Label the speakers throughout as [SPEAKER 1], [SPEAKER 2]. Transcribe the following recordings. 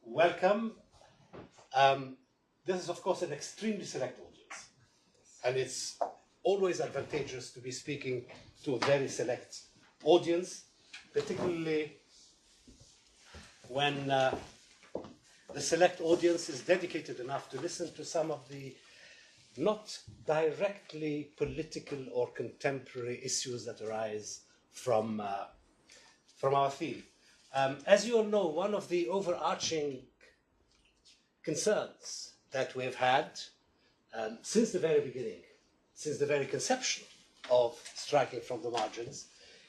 [SPEAKER 1] welcome. This is, of course, an extremely select audience, and it's always advantageous to be speaking to a very select audience, particularly when the select audience is dedicated enough to listen to some of the not directly political or contemporary issues that arise from our field. As you all know, one of the overarching concerns that we've had since the very beginning, since the very conception of striking from the margins,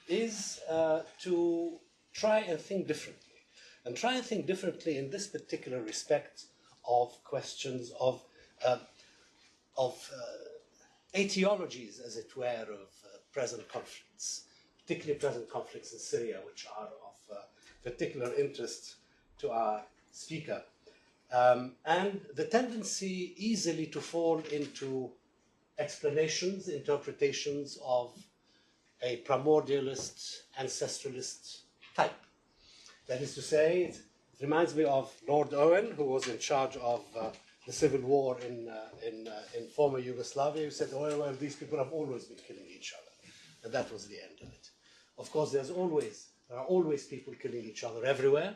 [SPEAKER 1] is to try and think differently. And try and think differently in this particular respect of questions of etiologies, as it were, of present conflicts, particularly present conflicts in Syria, which are of particular interest to our speaker. And the tendency easily to fall into explanations, interpretations of a primordialist, ancestralist type. That is to say, it reminds me of Lord Owen, who was in charge of the civil war in former Yugoslavia, who said, oh, well, these people have always been killing each other. And that was the end of it. Of course, there are always people killing each other everywhere,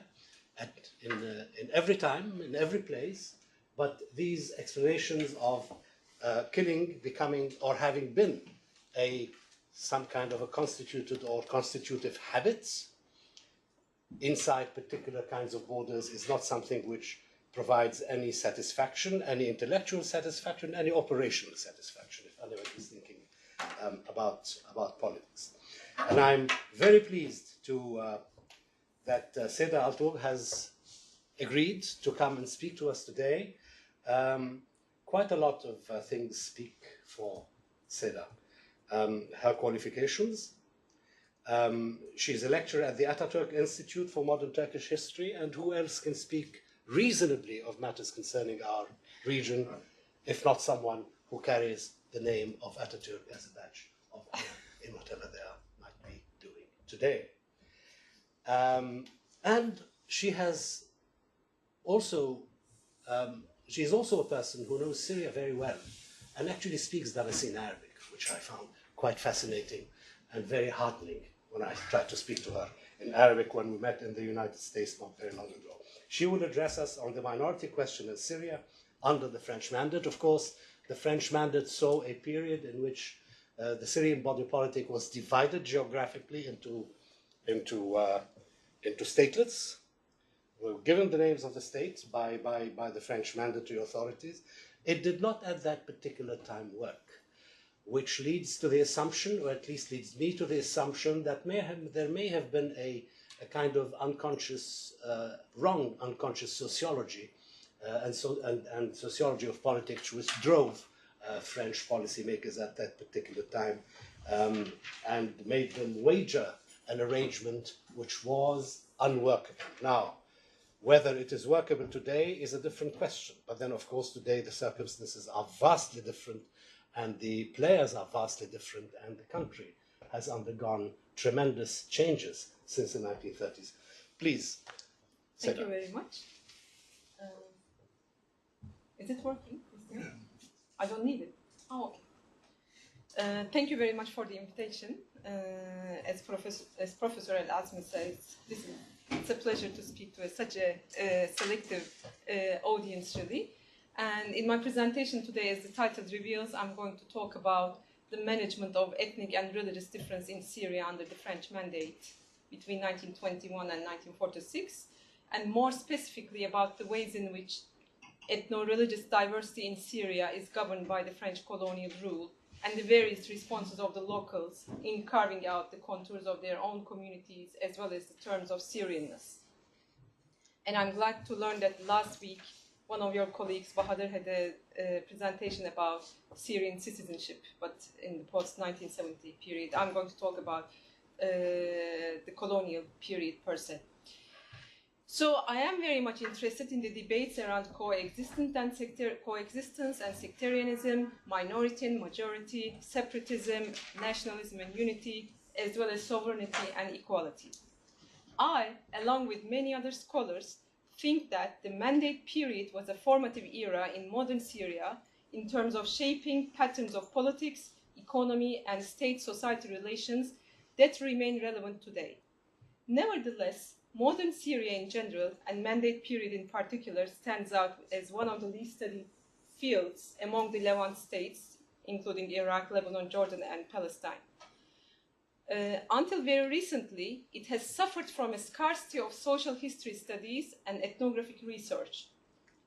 [SPEAKER 1] in every time, in every place. But these explanations of killing becoming or having been some kind of a constituted or constitutive habits inside particular kinds of borders is not something which provides any satisfaction, any intellectual satisfaction, any operational satisfaction, if anyone is thinking about politics. And I'm very pleased that Seda Altug has agreed to come and speak to us today. Quite a lot of things speak for Seda. Her qualifications. She's a lecturer at the Ataturk Institute for Modern Turkish History, and who else can speak reasonably of matters concerning our region, if not someone who carries the name of Ataturk as a badge of honor in whatever they might be doing today. And she has also, she is also a person who knows Syria very well and actually speaks Darasi in Arabic, which I found quite fascinating and very heartening when I tried to speak to her in Arabic when we met in the United States not very long ago. She will address us on the minority question in Syria under the French mandate. Of course, the French mandate saw a period in which the Syrian body politic was divided geographically into statelets, were given the names of the states by the French mandatory authorities. It did not at that particular time work, which leads to the assumption, or at least leads me to the assumption, that there may have been a kind of unconscious, wrong unconscious sociology and sociology of politics which drove French policymakers at that particular time and made them wager an arrangement which was unworkable. Now, whether it is workable today is a different question, but then of course today the circumstances are vastly different and the players are vastly different, and the country has undergone tremendous changes since the 1930s. Please, Seda.
[SPEAKER 2] Thank you very much. Is it working? I don't need it. Oh, okay. Thank you very much for the invitation. As Professor Al-Azmi says, it's a pleasure to speak to such a selective audience, really. And in my presentation today, as the title reveals, I'm going to talk about the management of ethnic and religious difference in Syria under the French mandate between 1921 and 1946, and more specifically about the ways in which ethno-religious diversity in Syria is governed by the French colonial rule and the various responses of the locals in carving out the contours of their own communities as well as the terms of Syrianness. And I'm glad to learn that last week one of your colleagues, Bahadur, had a presentation about Syrian citizenship, but in the post-1970 period. I'm going to talk about the colonial period per se. So I am very much interested in the debates around coexistence and sectarianism, minority and majority, separatism, nationalism and unity, as well as sovereignty and equality. I, along with many other scholars, think that the mandate period was a formative era in modern Syria in terms of shaping patterns of politics, economy, and state-society relations that remain relevant today. Nevertheless, modern Syria in general, and mandate period in particular, stands out as one of the least studied fields among the Levant states, including Iraq, Lebanon, Jordan, and Palestine. Until very recently, it has suffered from a scarcity of social history studies and ethnographic research.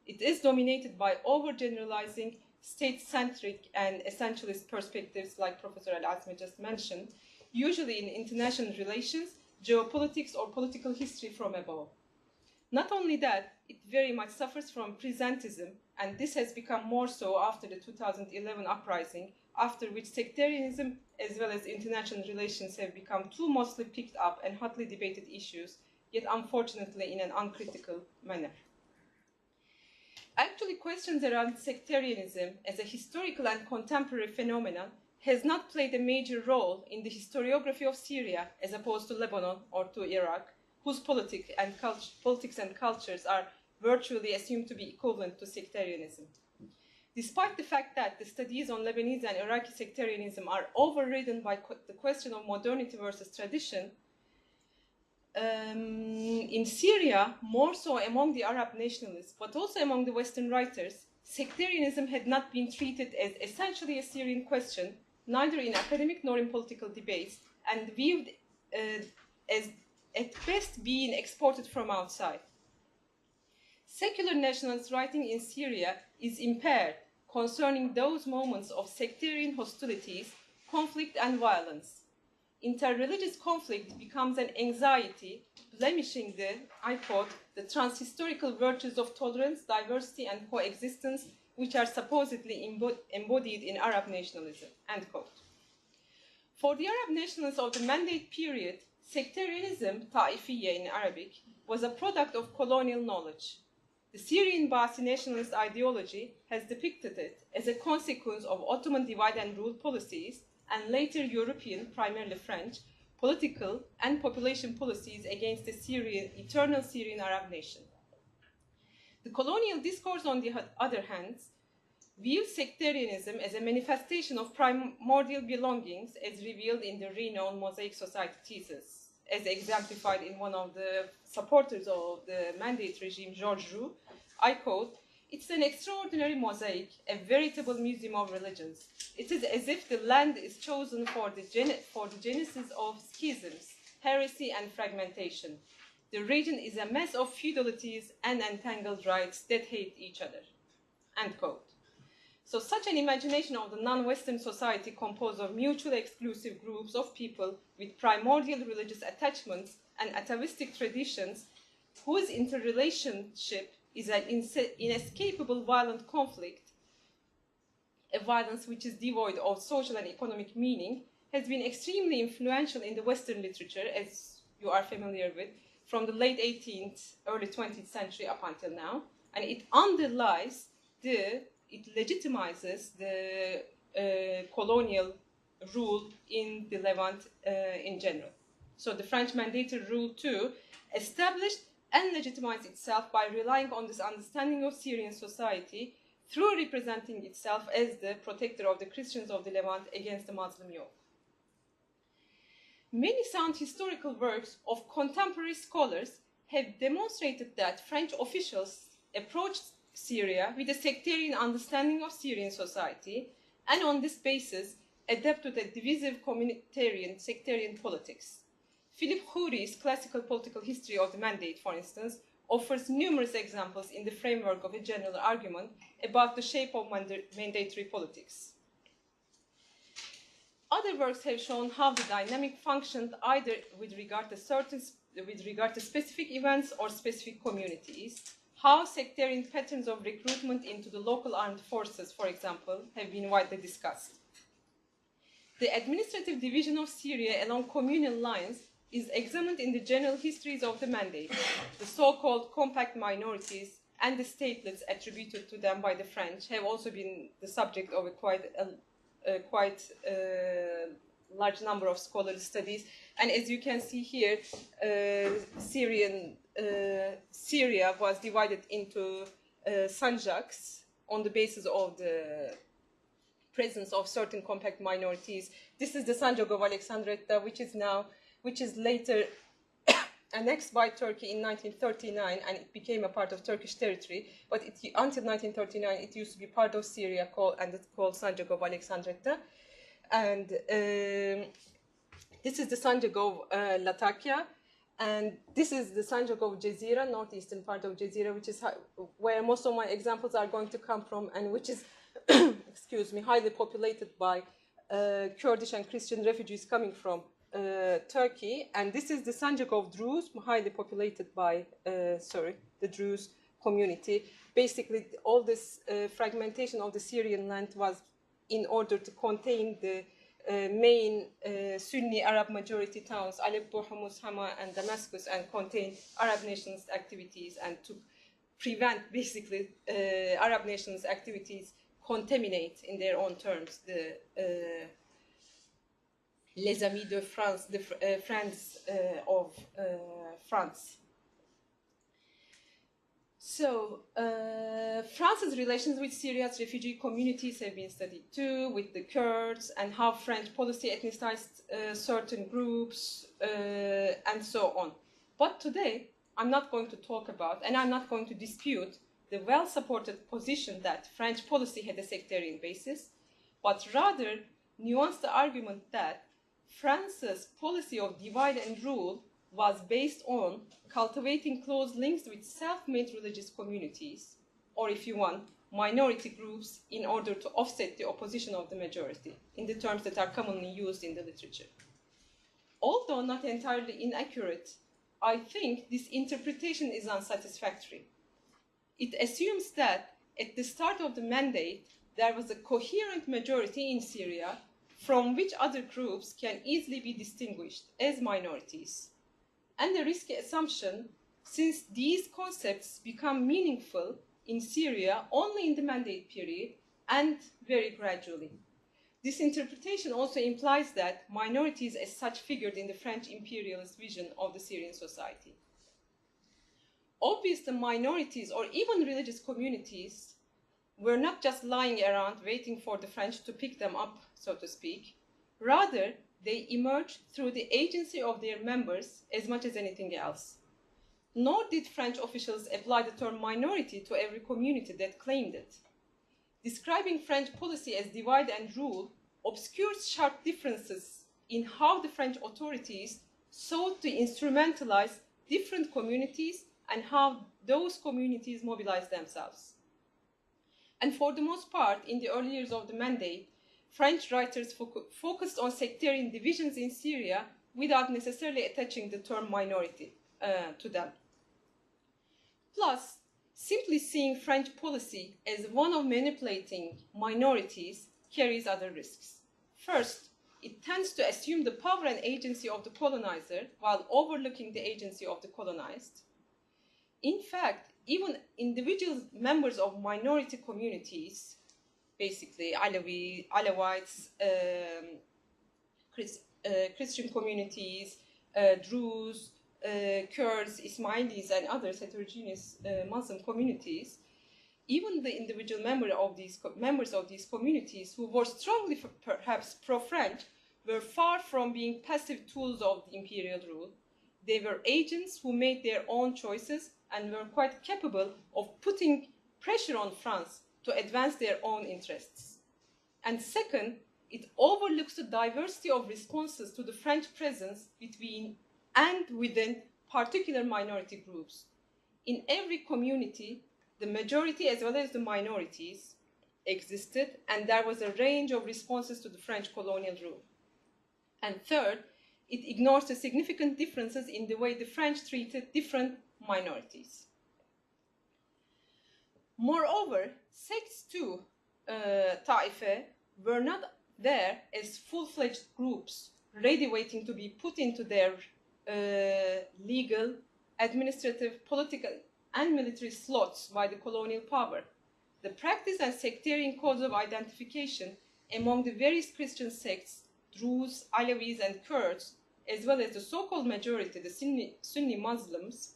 [SPEAKER 2] It is dominated by overgeneralizing state-centric and essentialist perspectives like Professor Al-Azmi just mentioned, usually in international relations, geopolitics, or political history from above. Not only that, it very much suffers from presentism, and this has become more so after the 2011 uprising, after which sectarianism as well as international relations have become two mostly picked up and hotly debated issues, yet unfortunately in an uncritical manner. Actually, questions around sectarianism as a historical and contemporary phenomenon has not played a major role in the historiography of Syria as opposed to Lebanon or to Iraq, whose politics and cultures are virtually assumed to be equivalent to sectarianism. Despite the fact that the studies on Lebanese and Iraqi sectarianism are overridden by the question of modernity versus tradition, in Syria, more so among the Arab nationalists, but also among the Western writers, sectarianism had not been treated as essentially a Syrian question, neither in academic nor in political debates, and viewed as at best being exported from outside. Secular nationalist writing in Syria is impaired concerning those moments of sectarian hostilities, conflict, and violence. Interreligious conflict becomes an anxiety, blemishing the, I quote, the transhistorical virtues of tolerance, diversity, and coexistence, which are supposedly embodied in Arab nationalism, end quote. For the Arab nationalists of the mandate period, sectarianism, ta'ifiyya in Arabic, was a product of colonial knowledge. The Syrian Ba'athi nationalist ideology has depicted it as a consequence of Ottoman divide and rule policies and later European, primarily French, political and population policies against the eternal Syrian Arab nation. The colonial discourse, on the other hand, views sectarianism as a manifestation of primordial belongings as revealed in the renowned Mosaic Society thesis, as exemplified in one of the supporters of the mandate regime, Georges Roux. I quote, "It's an extraordinary mosaic, a veritable museum of religions. It is as if the land is chosen for the genesis of schisms, heresy, and fragmentation. The region is a mess of feudalities and entangled rights that hate each other." End quote. So such an imagination of the non-Western society composed of mutually exclusive groups of people with primordial religious attachments and atavistic traditions, whose interrelationship is an inescapable violent conflict, a violence which is devoid of social and economic meaning, has been extremely influential in the Western literature, as you are familiar with, from the late 18th, early 20th century up until now, and it underlies it legitimizes the colonial rule in the Levant in general. So the French mandatory rule too established and legitimized itself by relying on this understanding of Syrian society through representing itself as the protector of the Christians of the Levant against the Muslim yoke. Many sound historical works of contemporary scholars have demonstrated that French officials approached Syria with a sectarian understanding of Syrian society, and on this basis adapted a divisive communitarian sectarian politics. Philip Khoury's classical political history of the mandate, for instance, offers numerous examples in the framework of a general argument about the shape of mandatory politics. Other works have shown how the dynamic functioned either with regard to specific events or specific communities, how sectarian patterns of recruitment into the local armed forces, for example, have been widely discussed. The administrative division of Syria along communal lines is examined in the general histories of the mandate. The so-called compact minorities and the statelets attributed to them by the French have also been the subject of a quite large number of scholarly studies. And as you can see here, Syrian Syria was divided into sanjaks on the basis of the presence of certain compact minorities. This is the Sanjak of Alexandretta, which is later annexed by Turkey in 1939, and it became a part of Turkish territory. But until 1939, it used to be part of Syria, and it's called Sanjak of Alexandretta. And this is the Sanjak of Latakia, and this is the Sanjak of Jazira, northeastern part of Jazira, which is where most of my examples are going to come from, and which is, excuse me, highly populated by Kurdish and Christian refugees coming from Turkey. And this is the Sanjak of Druze, highly populated by, the Druze community. Basically, all this fragmentation of the Syrian land was in order to contain the main Sunni Arab majority towns, Aleppo, Homs, Hama, and Damascus, and contain Arab nationalist activities, and to prevent basically Arab nationalist activities contaminate in their own terms the les amis de France, the friends of France. So, France's relations with Syria's refugee communities have been studied too, with the Kurds, and how French policy ethnicized certain groups, and so on. But today, I'm not going to talk about, and I'm not going to dispute, the well-supported position that French policy had a sectarian basis, but rather nuance the argument that France's policy of divide and rule was based on cultivating close links with self-made religious communities, or if you want, minority groups, in order to offset the opposition of the majority, in the terms that are commonly used in the literature. Although not entirely inaccurate, I think this interpretation is unsatisfactory. It assumes that at the start of the mandate, there was a coherent majority in Syria from which other groups can easily be distinguished as minorities. And a risky assumption, since these concepts become meaningful in Syria only in the mandate period and very gradually. This interpretation also implies that minorities as such figured in the French imperialist vision of the Syrian society. Obviously, minorities or even religious communities were not just lying around waiting for the French to pick them up, so to speak. Rather, they emerged through the agency of their members as much as anything else. Nor did French officials apply the term minority to every community that claimed it. Describing French policy as divide and rule obscures sharp differences in how the French authorities sought to instrumentalize different communities and how those communities mobilized themselves. And for the most part, in the early years of the mandate, French writers focused on sectarian divisions in Syria without necessarily attaching the term minority to them. Plus, simply seeing French policy as one of manipulating minorities carries other risks. First, it tends to assume the power and agency of the colonizer while overlooking the agency of the colonized. In fact, even individual members of minority communities, basically Alawites, Christian communities, Druze, Kurds, Ismailis, and other heterogeneous Muslim communities, even the individual members of these communities who were strongly, perhaps, pro-French, were far from being passive tools of the imperial rule. They were agents who made their own choices and were quite capable of putting pressure on France to advance their own interests. And second, it overlooks the diversity of responses to the French presence between and within particular minority groups. In every community, the majority as well as the minorities existed, and there was a range of responses to the French colonial rule. And third, it ignores the significant differences in the way the French treated different minorities. Moreover, sects too, Taife, were not there as full-fledged groups, ready waiting to be put into their legal, administrative, political, and military slots by the colonial power. The practice and sectarian codes of identification among the various Christian sects, Druze, Alawis, and Kurds, as well as the so-called majority, the Sunni Muslims,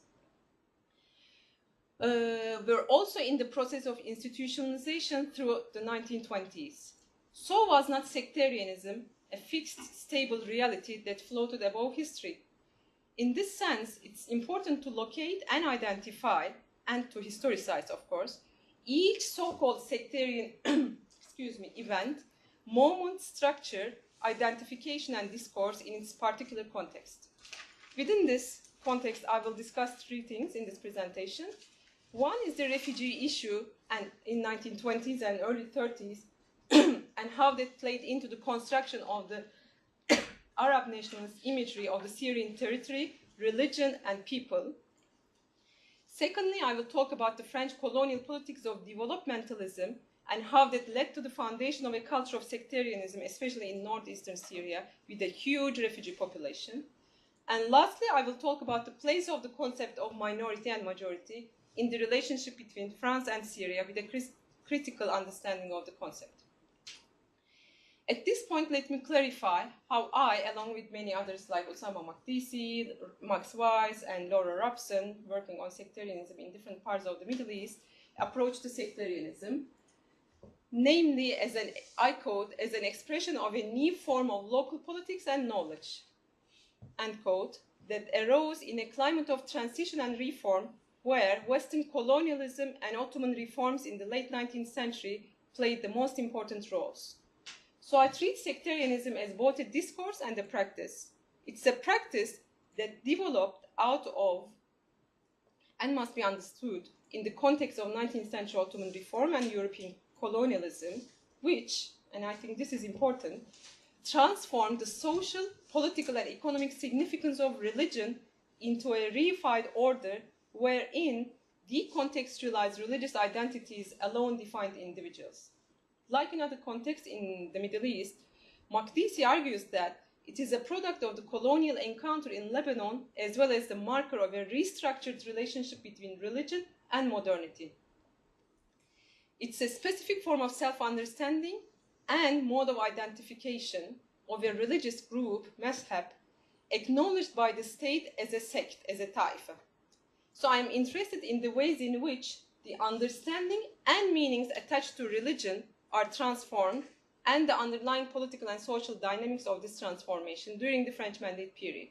[SPEAKER 2] were also in the process of institutionalization through the 1920s. So was not sectarianism a fixed, stable reality that floated above history. In this sense, it's important to locate and identify, and to historicize, of course, each so-called sectarian event, moment, structure, identification, and discourse in its particular context. Within this context, I will discuss three things in this presentation. One is the refugee issue and in 1920s and early 30s, and how that played into the construction of the Arab nationalist imagery of the Syrian territory, religion, and people. Secondly, I will talk about the French colonial politics of developmentalism and how that led to the foundation of a culture of sectarianism, especially in northeastern Syria, with a huge refugee population. And lastly, I will talk about the place of the concept of minority and majority in the relationship between France and Syria, with a critical understanding of the concept. At this point, let me clarify how I, along with many others like Osama Makdisi, Max Weiss, and Laura Robson, working on sectarianism in different parts of the Middle East, approach to sectarianism, namely, as I quote, as an expression of a new form of local politics and knowledge, end quote, that arose in a climate of transition and reform where Western colonialism and Ottoman reforms in the late 19th century played the most important roles. So I treat sectarianism as both a discourse and a practice. It's a practice that developed out of and must be understood in the context of 19th century Ottoman reform and European colonialism, which, and I think this is important, transformed the social, political, and economic significance of religion into a reified order wherein decontextualized religious identities alone defined individuals. Like in other contexts in the Middle East, Makdisi argues that it is a product of the colonial encounter in Lebanon, as well as the marker of a restructured relationship between religion and modernity. It's a specific form of self-understanding and mode of identification of a religious group, mazhab, acknowledged by the state as a sect, as a taifa. So I'm interested in the ways in which the understanding and meanings attached to religion are transformed and the underlying political and social dynamics of this transformation during the French Mandate period.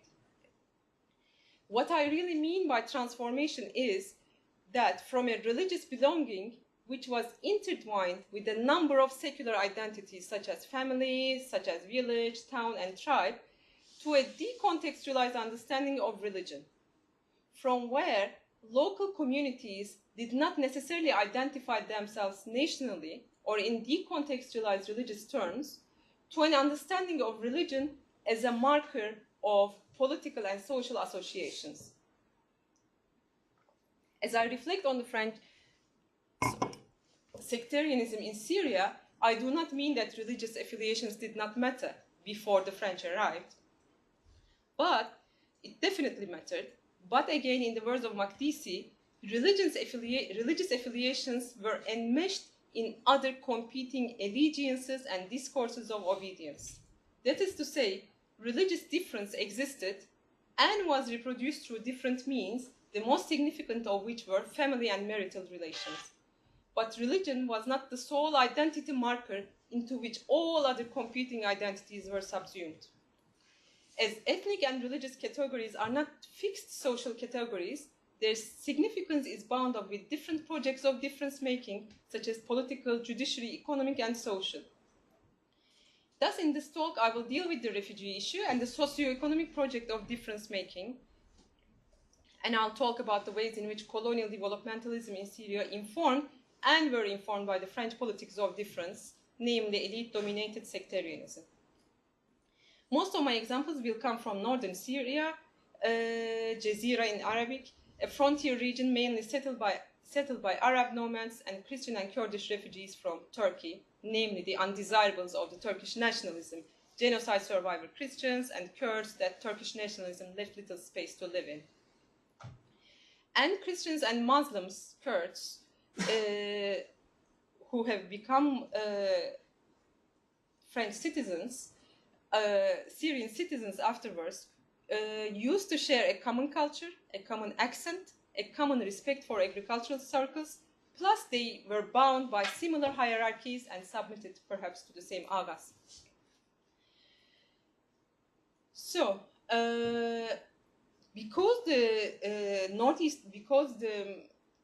[SPEAKER 2] What I really mean by transformation is that from a religious belonging, which was intertwined with a number of secular identities, such as family, such as village, town, and tribe, to a decontextualized understanding of religion, from where local communities did not necessarily identify themselves nationally or in decontextualized religious terms, to an understanding of religion as a marker of political and social associations. As I reflect on the French sectarianism in Syria, I do not mean that religious affiliations did not matter before the French arrived, but it definitely mattered. But again, in the words of Makdisi, religious affiliations were enmeshed in other competing allegiances and discourses of obedience. That is to say, religious difference existed and was reproduced through different means, the most significant of which were family and marital relations. But religion was not the sole identity marker into which all other competing identities were subsumed. As ethnic and religious categories are not fixed social categories, their significance is bound up with different projects of difference-making, such as political, judiciary, economic, and social. Thus, in this talk, I will deal with the refugee issue and the socio-economic project of difference-making, and I'll talk about the ways in which colonial developmentalism in Syria informed and were informed by the French politics of difference, namely elite-dominated sectarianism. Most of my examples will come from northern Syria, Jazira in Arabic, a frontier region mainly settled by Arab nomads and Christian and Kurdish refugees from Turkey, namely the undesirables of the Turkish nationalism, genocide survivor Christians and Kurds that Turkish nationalism left little space to live in. And Christians and Muslims, Kurds, who have become French citizens, Syrian citizens afterwards, used to share a common culture, a common accent, a common respect for agricultural circles, plus they were bound by similar hierarchies and submitted perhaps to the same agas. So, because the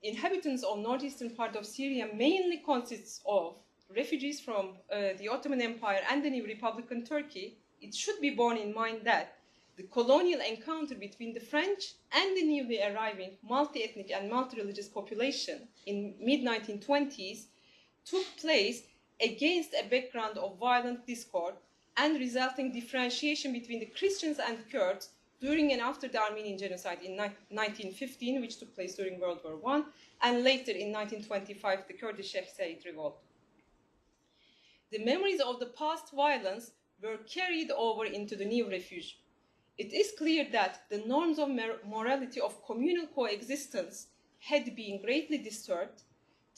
[SPEAKER 2] inhabitants of northeastern part of Syria mainly consists of refugees from the Ottoman Empire and the new Republican Turkey, it should be borne in mind that the colonial encounter between the French and the newly arriving multi-ethnic and multi-religious population in mid-1920s took place against a background of violent discord and resulting differentiation between the Christians and Kurds during and after the Armenian genocide in 1915, which took place during World War I, and later in 1925, the Kurdish Sheikh Said revolt. The memories of the past violence were carried over into the new refuge. It is clear that the norms of morality of communal coexistence had been greatly disturbed.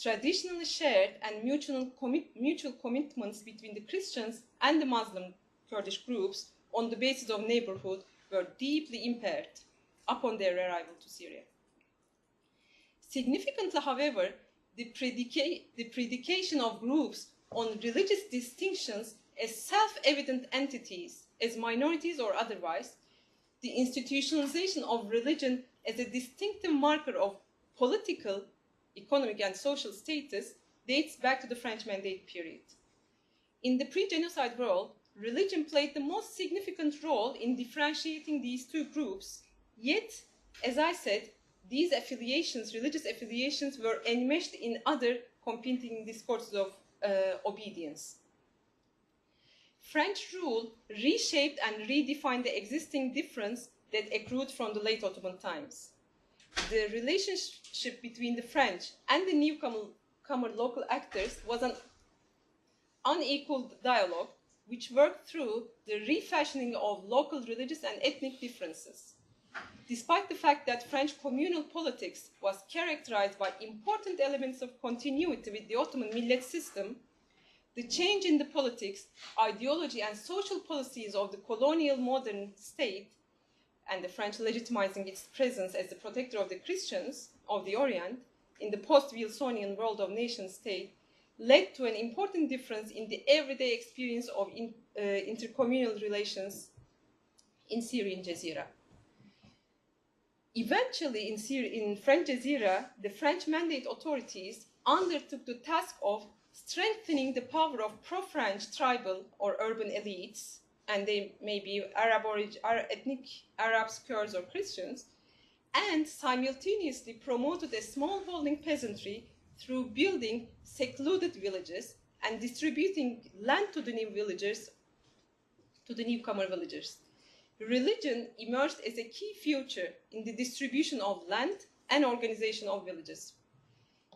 [SPEAKER 2] Traditionally shared and mutual commitments between the Christians and the Muslim Kurdish groups on the basis of neighborhood were deeply impaired upon their arrival to Syria. Significantly, however, the predication of groups on religious distinctions as self-evident entities, as minorities or otherwise, the institutionalization of religion as a distinctive marker of political, economic, and social status dates back to the French Mandate period. In the pre-genocide world, religion played the most significant role in differentiating these two groups. Yet, as I said, these affiliations, religious affiliations, were enmeshed in other competing discourses of obedience. French rule reshaped and redefined the existing difference that accrued from the late Ottoman times. The relationship between the French and the newcomer local actors was an unequal dialogue which worked through the refashioning of local religious and ethnic differences. Despite the fact that French communal politics was characterized by important elements of continuity with the Ottoman millet system, the change in the politics, ideology, and social policies of the colonial modern state, and the French legitimizing its presence as the protector of the Christians of the Orient in the post-Wilsonian world of nation-state, led to an important difference in the everyday experience of intercommunal relations in Syrian Jazeera. Eventually, in French Jazeera, the French Mandate authorities undertook the task of strengthening the power of pro-French tribal or urban elites, and they may be ethnic Arabs, Kurds, or Christians, and simultaneously promoted a small-holding peasantry through building secluded villages and distributing land to the newcomer villagers. Religion emerged as a key feature in the distribution of land and organization of villages.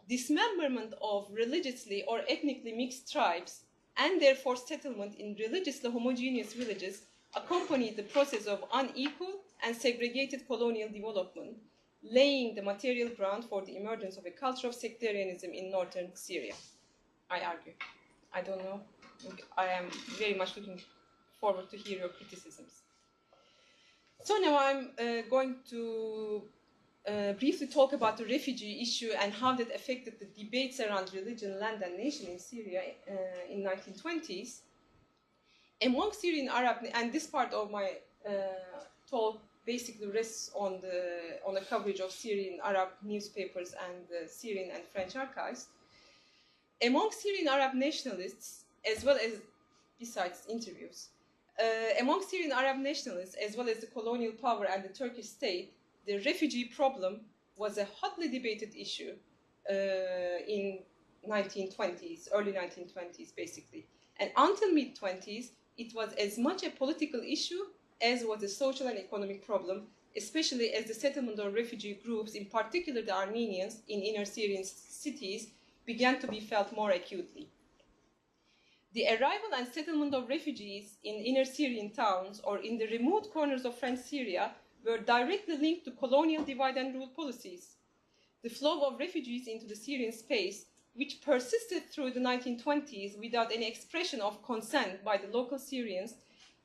[SPEAKER 2] Dismemberment of religiously or ethnically mixed tribes and their forced settlement in religiously homogeneous villages accompanied the process of unequal and segregated colonial development, laying the material ground for the emergence of a culture of sectarianism in northern Syria. I argue. I don't know. I am very much looking forward to hear your criticisms. So now I'm going to briefly talk about the refugee issue and how that affected the debates around religion, land, and nation in Syria in 1920s. Among Syrian Arab, and this part of my talk basically rests on the coverage of Syrian Arab newspapers and the Syrian and French archives. Among Syrian Arab nationalists, as well as besides interviews, among Syrian Arab nationalists, as well as the colonial power and the Turkish state, the refugee problem was a hotly debated issue in 1920s, early 1920s, basically. And until mid-20s, it was as much a political issue as was a social and economic problem, especially as the settlement of refugee groups, in particular the Armenians in inner Syrian cities, began to be felt more acutely. The arrival and settlement of refugees in inner Syrian towns or in the remote corners of French Syria were directly linked to colonial divide and rule policies. The flow of refugees into the Syrian space, which persisted through the 1920s without any expression of consent by the local Syrians,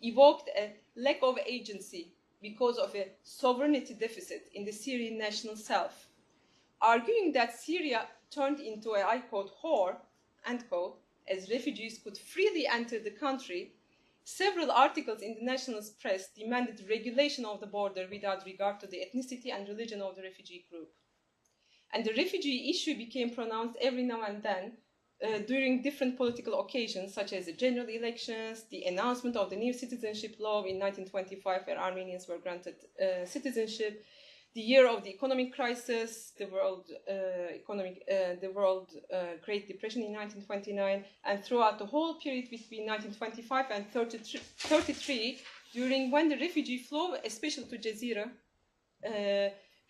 [SPEAKER 2] evoked a lack of agency because of a sovereignty deficit in the Syrian national self, arguing that Syria turned into a, I quote, whore, end quote, as refugees could freely enter the country, several articles in the nationalist press demanded regulation of the border without regard to the ethnicity and religion of the refugee group. And the refugee issue became pronounced every now and then during different political occasions, such as the general elections, the announcement of the new citizenship law in 1925, where Armenians were granted citizenship, the year of the economic crisis, the world Great Depression in 1929, and throughout the whole period between 1925 and 33, during when the refugee flow, especially to Jazeera,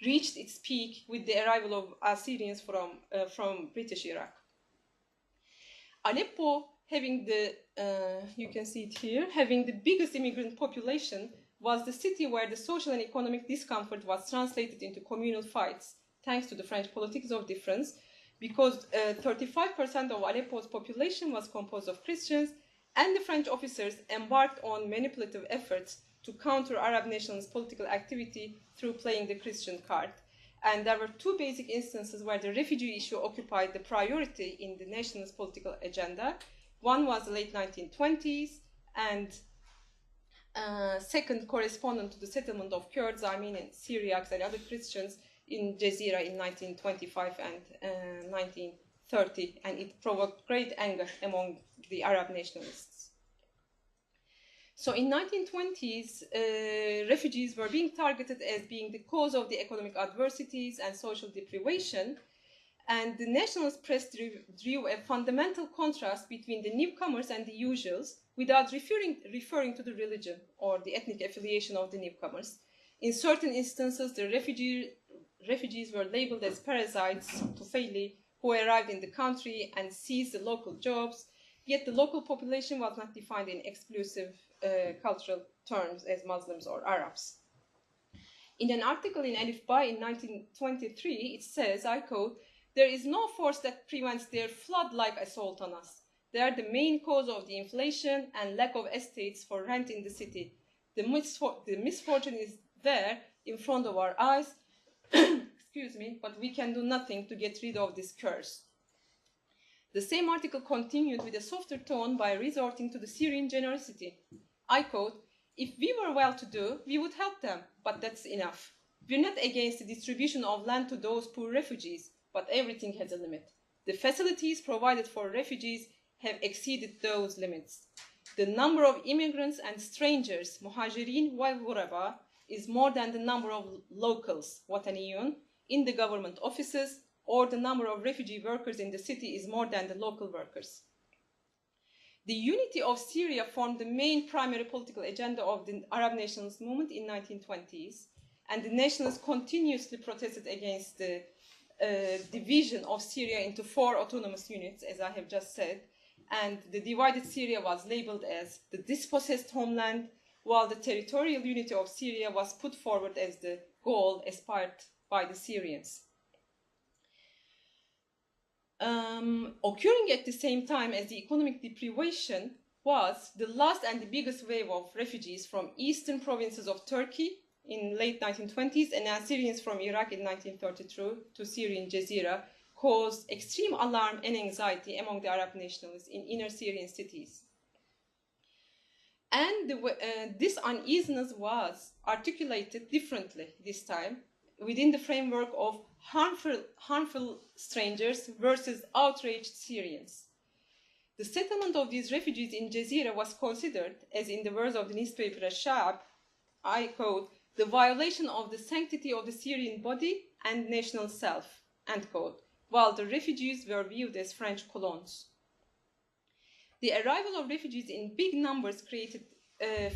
[SPEAKER 2] reached its peak with the arrival of Assyrians from British Iraq. Aleppo, having the, you can see it here, having the biggest immigrant population, was the city where the social and economic discomfort was translated into communal fights, thanks to the French politics of difference, because 35% of Aleppo's population was composed of Christians, and the French officers embarked on manipulative efforts to counter Arab nationalist political activity through playing the Christian card. And there were two basic instances where the refugee issue occupied the priority in the nationalist political agenda. One was the late 1920s, and second corresponded to the settlement of Kurds, Armenians, Syriacs, and other Christians in Jazeera in 1925 and 1930, and it provoked great anger among the Arab nationalists. So in 1920s, refugees were being targeted as being the cause of the economic adversities and social deprivation, and the nationalist press drew a fundamental contrast between the newcomers and the usuals without referring to the religion or the ethnic affiliation of the newcomers. In certain instances, the refugees were labeled as parasites, tufaili, who arrived in the country and seized the local jobs, yet the local population was not defined in exclusive cultural terms as Muslims or Arabs. In an article in Alif Ba in 1923, it says, I quote, "There is no force that prevents their flood-like assault on us. They are the main cause of the inflation and lack of estates for rent in the city. The misfortune is there in front of our eyes, excuse me, but we can do nothing to get rid of this curse." The same article continued with a softer tone by resorting to the Syrian generosity. I quote, "If we were well-to-do, we would help them, but that's enough. We're not against the distribution of land to those poor refugees, but everything has a limit. The facilities provided for refugees have exceeded those limits. The number of immigrants and strangers, muhajirin wal ghuraba, is more than the number of locals, wataniyun, in the government offices, or the number of refugee workers in the city is more than the local workers." The unity of Syria formed the main primary political agenda of the Arab nationalist movement in 1920s, and the nationalists continuously protested against the division of Syria into 4 autonomous units, as I have just said, and the divided Syria was labeled as the dispossessed homeland, while the territorial unity of Syria was put forward as the goal aspired by the Syrians. Occurring at the same time as the economic deprivation was the last and the biggest wave of refugees from eastern provinces of Turkey in late 1920s and Assyrians from Iraq in 1932 to Syrian Jazeera caused extreme alarm and anxiety among the Arab nationalists in inner Syrian cities. And this uneasiness was articulated differently this time within the framework of harmful strangers versus outraged Syrians. The settlement of these refugees in Jazeera was considered, as in the words of the newspaper Al-Sha'ab, I quote, "the violation of the sanctity of the Syrian body and national self," end quote, while the refugees were viewed as French colons. The arrival of refugees in big numbers created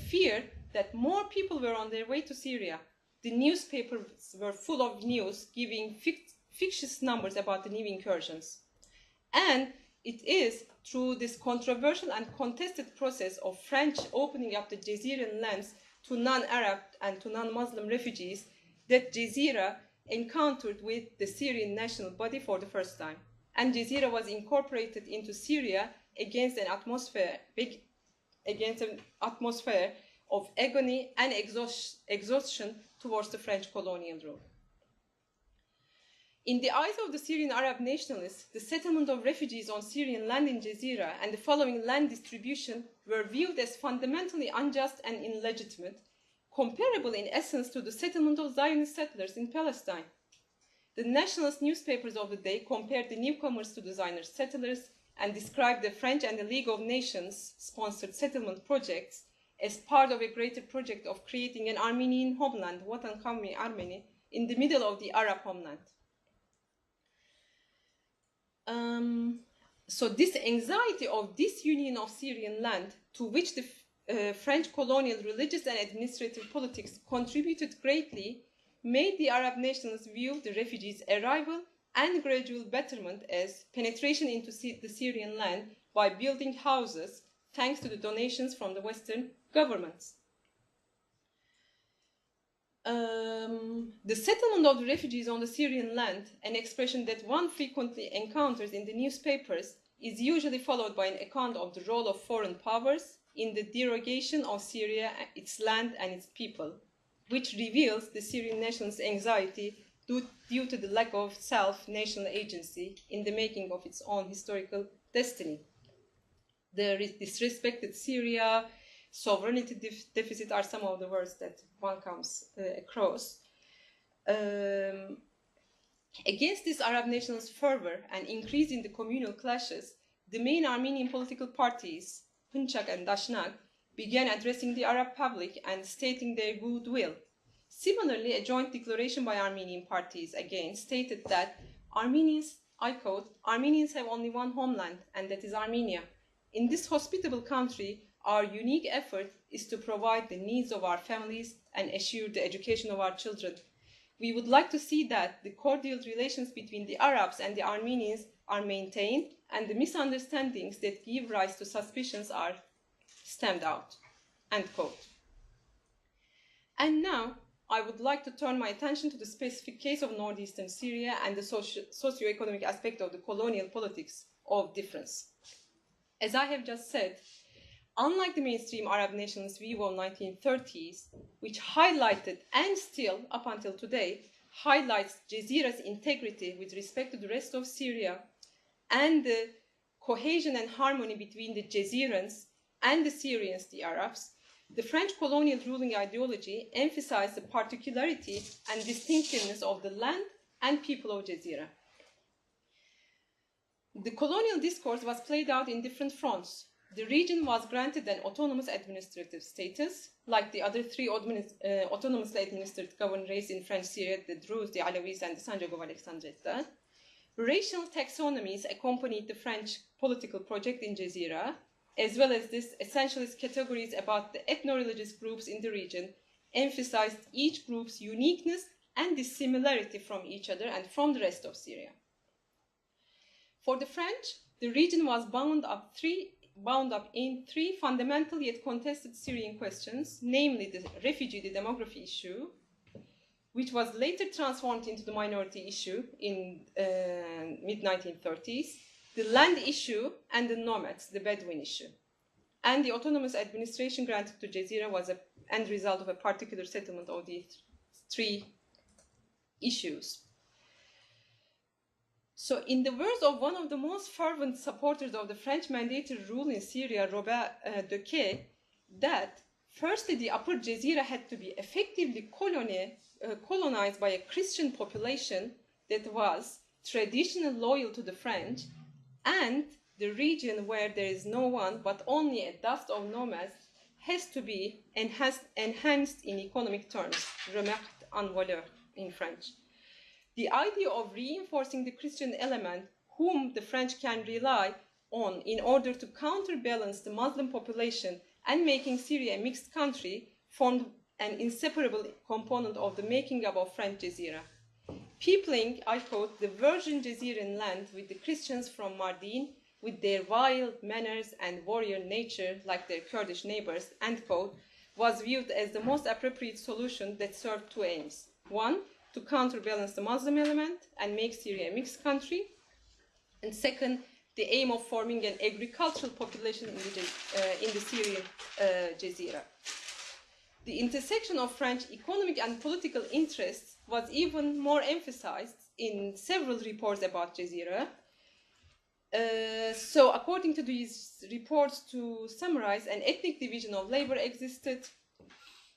[SPEAKER 2] fear that more people were on their way to Syria. The newspapers were full of news giving fictitious numbers about the new incursions. And it is through this controversial and contested process of French opening up the Jazeeran lands to non-Arab and to non-Muslim refugees that Jazeera encountered with the Syrian national body for the first time. And Jazeera was incorporated into Syria against an atmosphere of agony and exhaustion towards the French colonial rule. In the eyes of the Syrian Arab nationalists, the settlement of refugees on Syrian land in Jazeera and the following land distribution were viewed as fundamentally unjust and illegitimate, comparable in essence to the settlement of Zionist settlers in Palestine. The nationalist newspapers of the day compared the newcomers to the Zionist settlers and described the French and the League of Nations sponsored settlement projects as part of a greater project of creating an Armenian homeland, Vatan Kavmi Armeni, in the middle of the Arab homeland. So this anxiety of disunion of Syrian land, to which the French colonial religious and administrative politics contributed greatly, made the Arab nationalists view the refugees' arrival and gradual betterment as penetration into the Syrian land by building houses, thanks to the donations from the Western governments. The settlement of the refugees on the Syrian land, an expression that one frequently encounters in the newspapers, is usually followed by an account of the role of foreign powers in the derogation of Syria, its land and its people, which reveals the Syrian nationalist anxiety due to the lack of self-national agency in the making of its own historical destiny. The disrespected Syria, sovereignty deficit are some of the words that one comes across. Against this Arab nationalist fervor and increase in the communal clashes, the main Armenian political parties, Hınçak and Dashnak, began addressing the Arab public and stating their goodwill. Similarly, a joint declaration by Armenian parties again stated that Armenians, I quote, Armenians have only one homeland, and that is Armenia. In this hospitable country, our unique effort is to provide the needs of our families and assure the education of our children. We would like to see that the cordial relations between the Arabs and the Armenians are maintained and the misunderstandings that give rise to suspicions are stamped out, end quote. And now, I would like to turn my attention to the specific case of Northeastern Syria and the socio-economic aspect of the colonial politics of difference. As I have just said, unlike the mainstream Arab nationalist view of 1930s, which highlighted and still, up until today, highlights Jazeera's integrity with respect to the rest of Syria and the cohesion and harmony between the Jazeerans and the Syrians, the Arabs, the French colonial ruling ideology emphasized the particularity and distinctiveness of the land and people of Jazeera. The colonial discourse was played out in different fronts. The region was granted an autonomous administrative status, like the other three autonomously administered governorates in French Syria, the Druze, the Alawis, and the Sanjak of Alexandretta. Racial taxonomies accompanied the French political project in Jazeera, as well as this essentialist categories about the ethno-religious groups in the region emphasized each group's uniqueness and dissimilarity from each other and from the rest of Syria. For the French, the region was bound up in three fundamental yet contested Syrian questions, namely the refugee, the demography issue, which was later transformed into the minority issue in mid-1930s, the land issue, and the nomads, the Bedouin issue. And the autonomous administration granted to Jazeera was an end result of a particular settlement of these three issues. So in the words of one of the most fervent supporters of the French mandated rule in Syria, Robert Dequet, that firstly the Upper Jazeera had to be effectively colonized by a Christian population that was traditionally loyal to the French, and the region where there is no one but only a dust of nomads has to be enhanced in economic terms, remarqued en valeur in French. The idea of reinforcing the Christian element whom the French can rely on in order to counterbalance the Muslim population and making Syria a mixed country formed an inseparable component of the making up of French Jazeera. Peopling, I quote, the virgin Jazeeran land with the Christians from Mardin, with their wild manners and warrior nature like their Kurdish neighbors, end quote, was viewed as the most appropriate solution that served two aims. One, to counterbalance the Muslim element and make Syria a mixed country. And second, the aim of forming an agricultural population in the Syrian Jazeera. The intersection of French economic and political interests was even more emphasized in several reports about Jazeera. So according to these reports, to summarize, an ethnic division of labor existed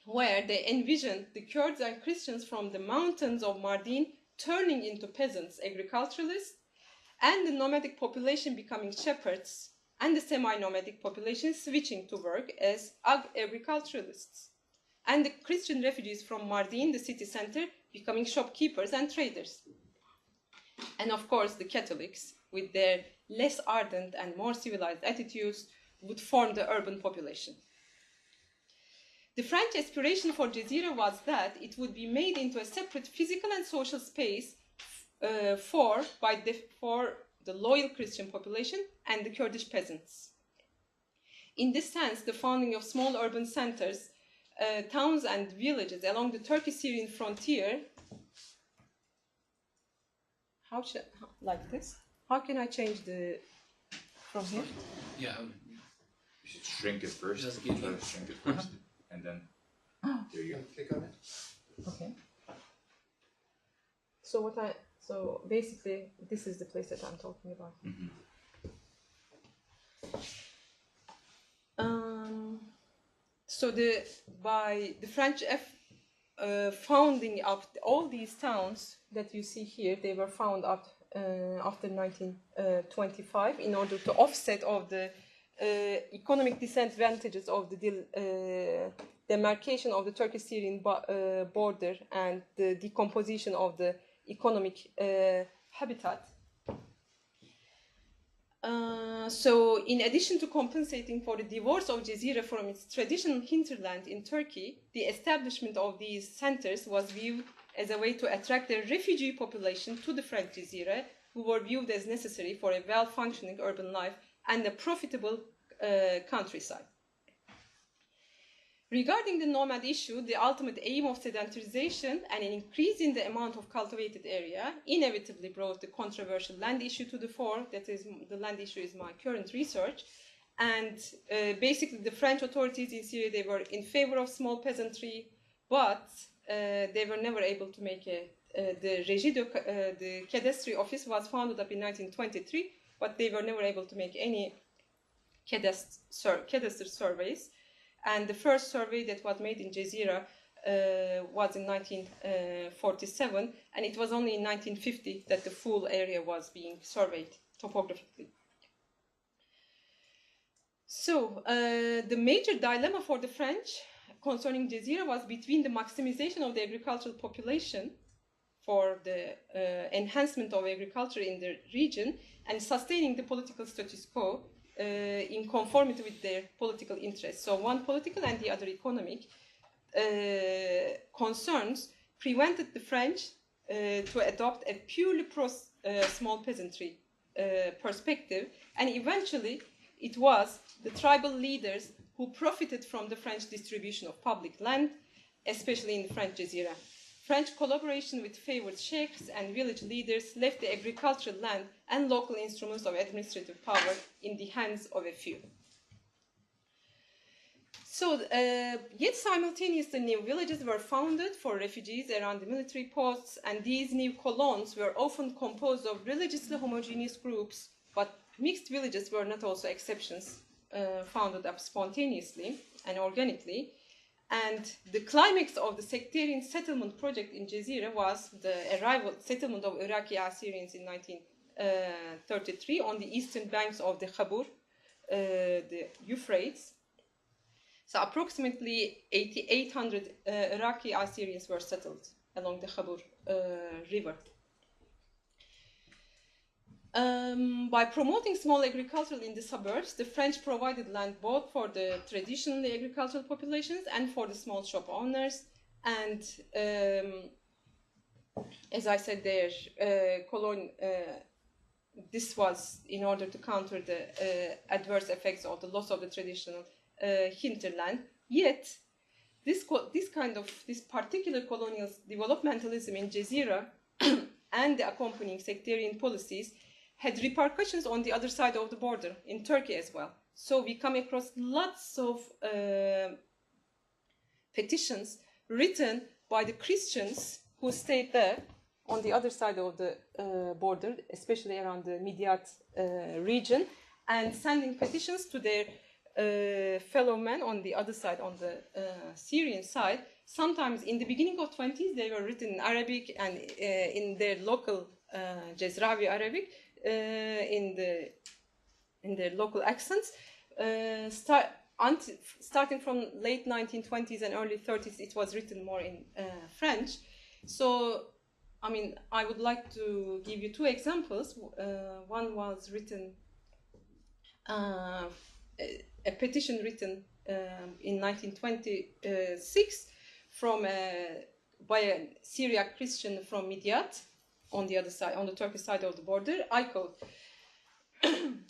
[SPEAKER 2] where they envisioned the Kurds and Christians from the mountains of Mardin turning into peasants, agriculturalists, and the nomadic population becoming shepherds, and the semi-nomadic population switching to work as agriculturalists, and the Christian refugees from Mardin, the city center, becoming shopkeepers and traders. And of course, the Catholics, with their less ardent and more civilized attitudes, would form the urban population. The French aspiration for Jazeera was that it would be made into a separate physical and social space for the loyal Christian population and the Kurdish peasants. In this sense, the founding of small urban centers, towns and villages along the Turkish-Syrian frontier, like this? How can I change the, from here?
[SPEAKER 3] Yeah.
[SPEAKER 4] You should shrink it first.
[SPEAKER 3] Just give
[SPEAKER 4] Try
[SPEAKER 3] me-
[SPEAKER 4] to shrink it first. And then, there you go.
[SPEAKER 1] Click on it.
[SPEAKER 2] Okay. So basically, this is the place that I'm talking about.
[SPEAKER 4] Mhm.
[SPEAKER 2] So by the French founding up all these towns that you see here, they were found up after 1925 in order to offset of the economic disadvantages of the demarcation of the Turkish-Syrian border and the decomposition of the economic habitat. So in addition to compensating for the divorce of Jazeera from its traditional hinterland in Turkey, the establishment of these centers was viewed as a way to attract the refugee population to the French Jazeera, who were viewed as necessary for a well-functioning urban life and a profitable countryside. Regarding the nomad issue, the ultimate aim of sedentarization and an increase in the amount of cultivated area inevitably brought the controversial land issue to the fore. That is, the land issue is my current research. And basically, the French authorities in Syria, they were in favor of small peasantry, but they were never able to make the the cadastry office was founded up in 1923, but they were never able to make any cadastre surveys. And the first survey that was made in Jazeera was in 1947, and it was only in 1950 that the full area was being surveyed topographically. So the major dilemma for the French concerning Jazeera was between the maximization of the agricultural population for the enhancement of agriculture in the region and sustaining the political status quo in conformity with their political interests. So one political and the other economic concerns prevented the French to adopt a purely small peasantry perspective, and eventually it was the tribal leaders who profited from the French distribution of public land, especially in the French Jazeera. French collaboration with favored sheikhs and village leaders left the agricultural land and local instruments of administrative power in the hands of a few. So, yet simultaneously, new villages were founded for refugees around the military posts, and these new colons were often composed of religiously homogeneous groups, but mixed villages were not also exceptions, founded up spontaneously and organically. And the climax of the sectarian settlement project in Jazeera was the settlement of Iraqi Assyrians in 1933 on the eastern banks of the Khabur, the Euphrates. So approximately 8,800 Iraqi Assyrians were settled along the Khabur river. By promoting small agriculture in the suburbs, the French provided land both for the traditionally agricultural populations and for the small shop owners. And as I said there, this was in order to counter the adverse effects of the loss of the traditional hinterland. Yet, this particular colonial developmentalism in Jazeera and the accompanying sectarian policies had repercussions on the other side of the border, in Turkey as well. So we come across lots of petitions written by the Christians who stayed there. on the other side of the border, especially around the Midyat region, and sending petitions to their fellow men on the other side, on the Syrian side. Sometimes in the beginning of 20s, they were written in Arabic and in their local Jezrawi Arabic, in their local accents. Starting from late 1920s and early 30s, it was written more in French. So, I mean, I would like to give you two examples. One was written, a petition written in 1926 by a Syriac Christian from Midyat, on the other side, on the Turkish side of the border. I quote,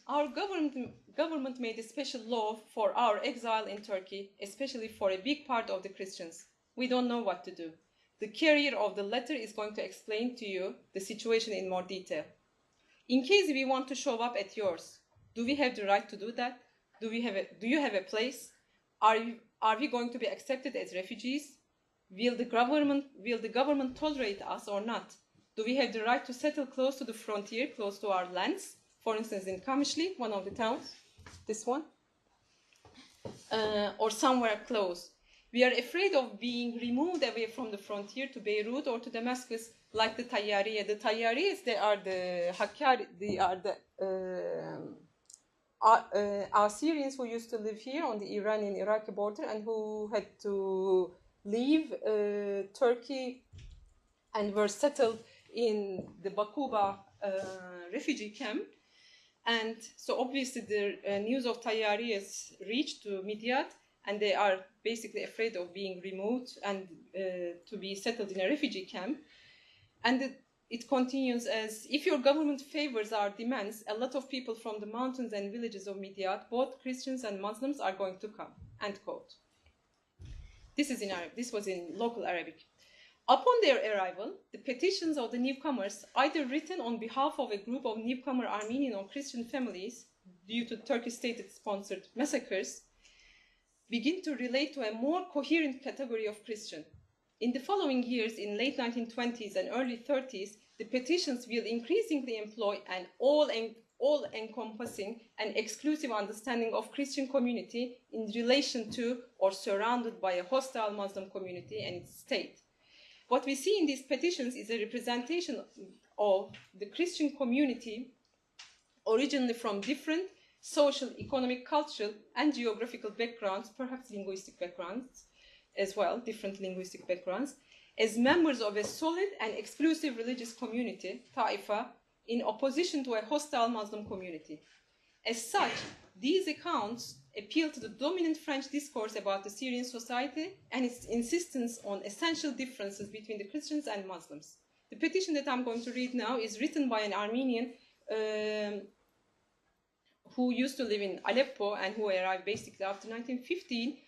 [SPEAKER 2] "Our government made a special law for our exile in Turkey, especially for a big part of the Christians. We don't know what to do. The carrier of the letter is going to explain to you the situation in more detail. In case we want to show up at yours, do we have the right to do that? Do you have a place? Are we going to be accepted as refugees? Will the government tolerate us or not? Do we have the right to settle close to the frontier, close to our lands? For instance, in Kamishli, one of the towns, this one, or somewhere close. We are afraid of being removed away from the frontier to Beirut or to Damascus, like the Tayyariya. The Tayyariyas, they are the Hakkari, they are the Assyrians who used to live here on the Iranian-Iraqi border and who had to leave Turkey and were settled in the Bakuba refugee camp. And so obviously the news of Tayyariyas reached to Midyat, and they are basically afraid of being removed and to be settled in a refugee camp. And it continues as, if your government favors our demands, a lot of people from the mountains and villages of Midyat, both Christians and Muslims, are going to come, end quote. This is in Arabic. This was in local Arabic. Upon their arrival, the petitions of the newcomers, either written on behalf of a group of newcomer Armenian or Christian families due to Turkish state-sponsored massacres, begin to relate to a more coherent category of Christian. In the following years, in late 1920s and early 30s, the petitions will increasingly employ an all-encompassing and exclusive understanding of Christian community in relation to or surrounded by a hostile Muslim community and its state. What we see in these petitions is a representation of the Christian community originally from different social, economic, cultural, and geographical backgrounds, perhaps linguistic backgrounds as well, different linguistic backgrounds, as members of a solid and exclusive religious community, Taifa, in opposition to a hostile Muslim community. As such, these accounts appeal to the dominant French discourse about the Syrian society and its insistence on essential differences between the Christians and Muslims. The petition that I'm going to read now is written by an Armenian who used to live in Aleppo and who arrived basically after 1915,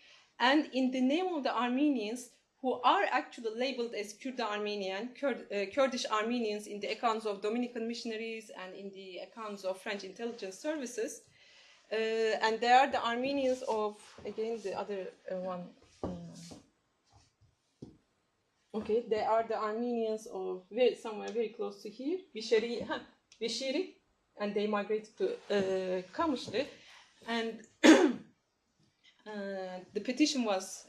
[SPEAKER 2] and in the name of the Armenians who are actually labeled as Kurdish Armenians in the accounts of Dominican missionaries and in the accounts of French intelligence services. And they are the Armenians of, again, the other one. Okay, they are the Armenians of somewhere very close to here, Bishiri, and they migrated to Kamishli. And the petition was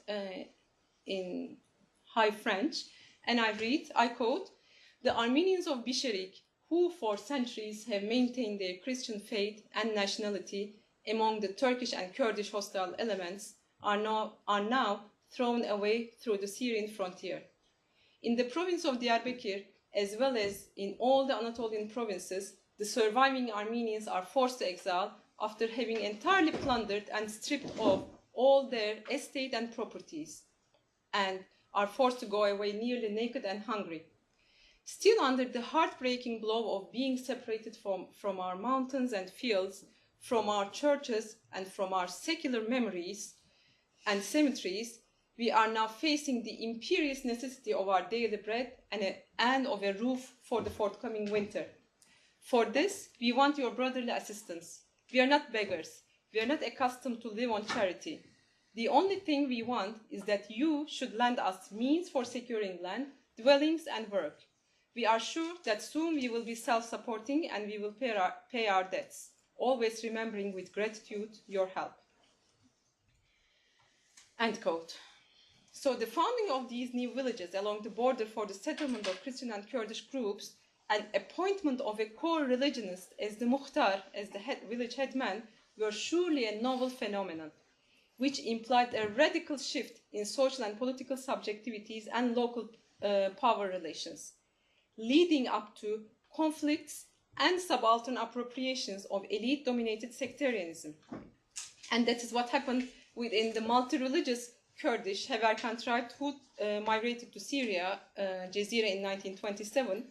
[SPEAKER 2] in High French, and I quote, "The Armenians of Bisharik, who for centuries have maintained their Christian faith and nationality among the Turkish and Kurdish hostile elements, are now thrown away through the Syrian frontier. In the province of Diyarbakir, as well as in all the Anatolian provinces, the surviving Armenians are forced to exile after having entirely plundered and stripped of all their estate and properties, and are forced to go away nearly naked and hungry. Still under the heartbreaking blow of being separated from our mountains and fields, from our churches and from our secular memories and cemeteries, we are now facing the imperious necessity of our daily bread and of a roof for the forthcoming winter. For this, we want your brotherly assistance. We are not beggars. We are not accustomed to live on charity. The only thing we want is that you should lend us means for securing land, dwellings, and work. We are sure that soon we will be self-supporting and we will pay our debts, always remembering with gratitude your help. End quote. So the founding of these new villages along the border for the settlement of Christian and Kurdish groups and appointment of a core religionist as the Muhtar, as the village headman, were surely a novel phenomenon, which implied a radical shift in social and political subjectivities and local power relations, leading up to conflicts and subaltern appropriations of elite-dominated sectarianism. And that is what happened within the multi-religious Kurdish Heverkan tribe who migrated to Syria, Jazira, in 1927.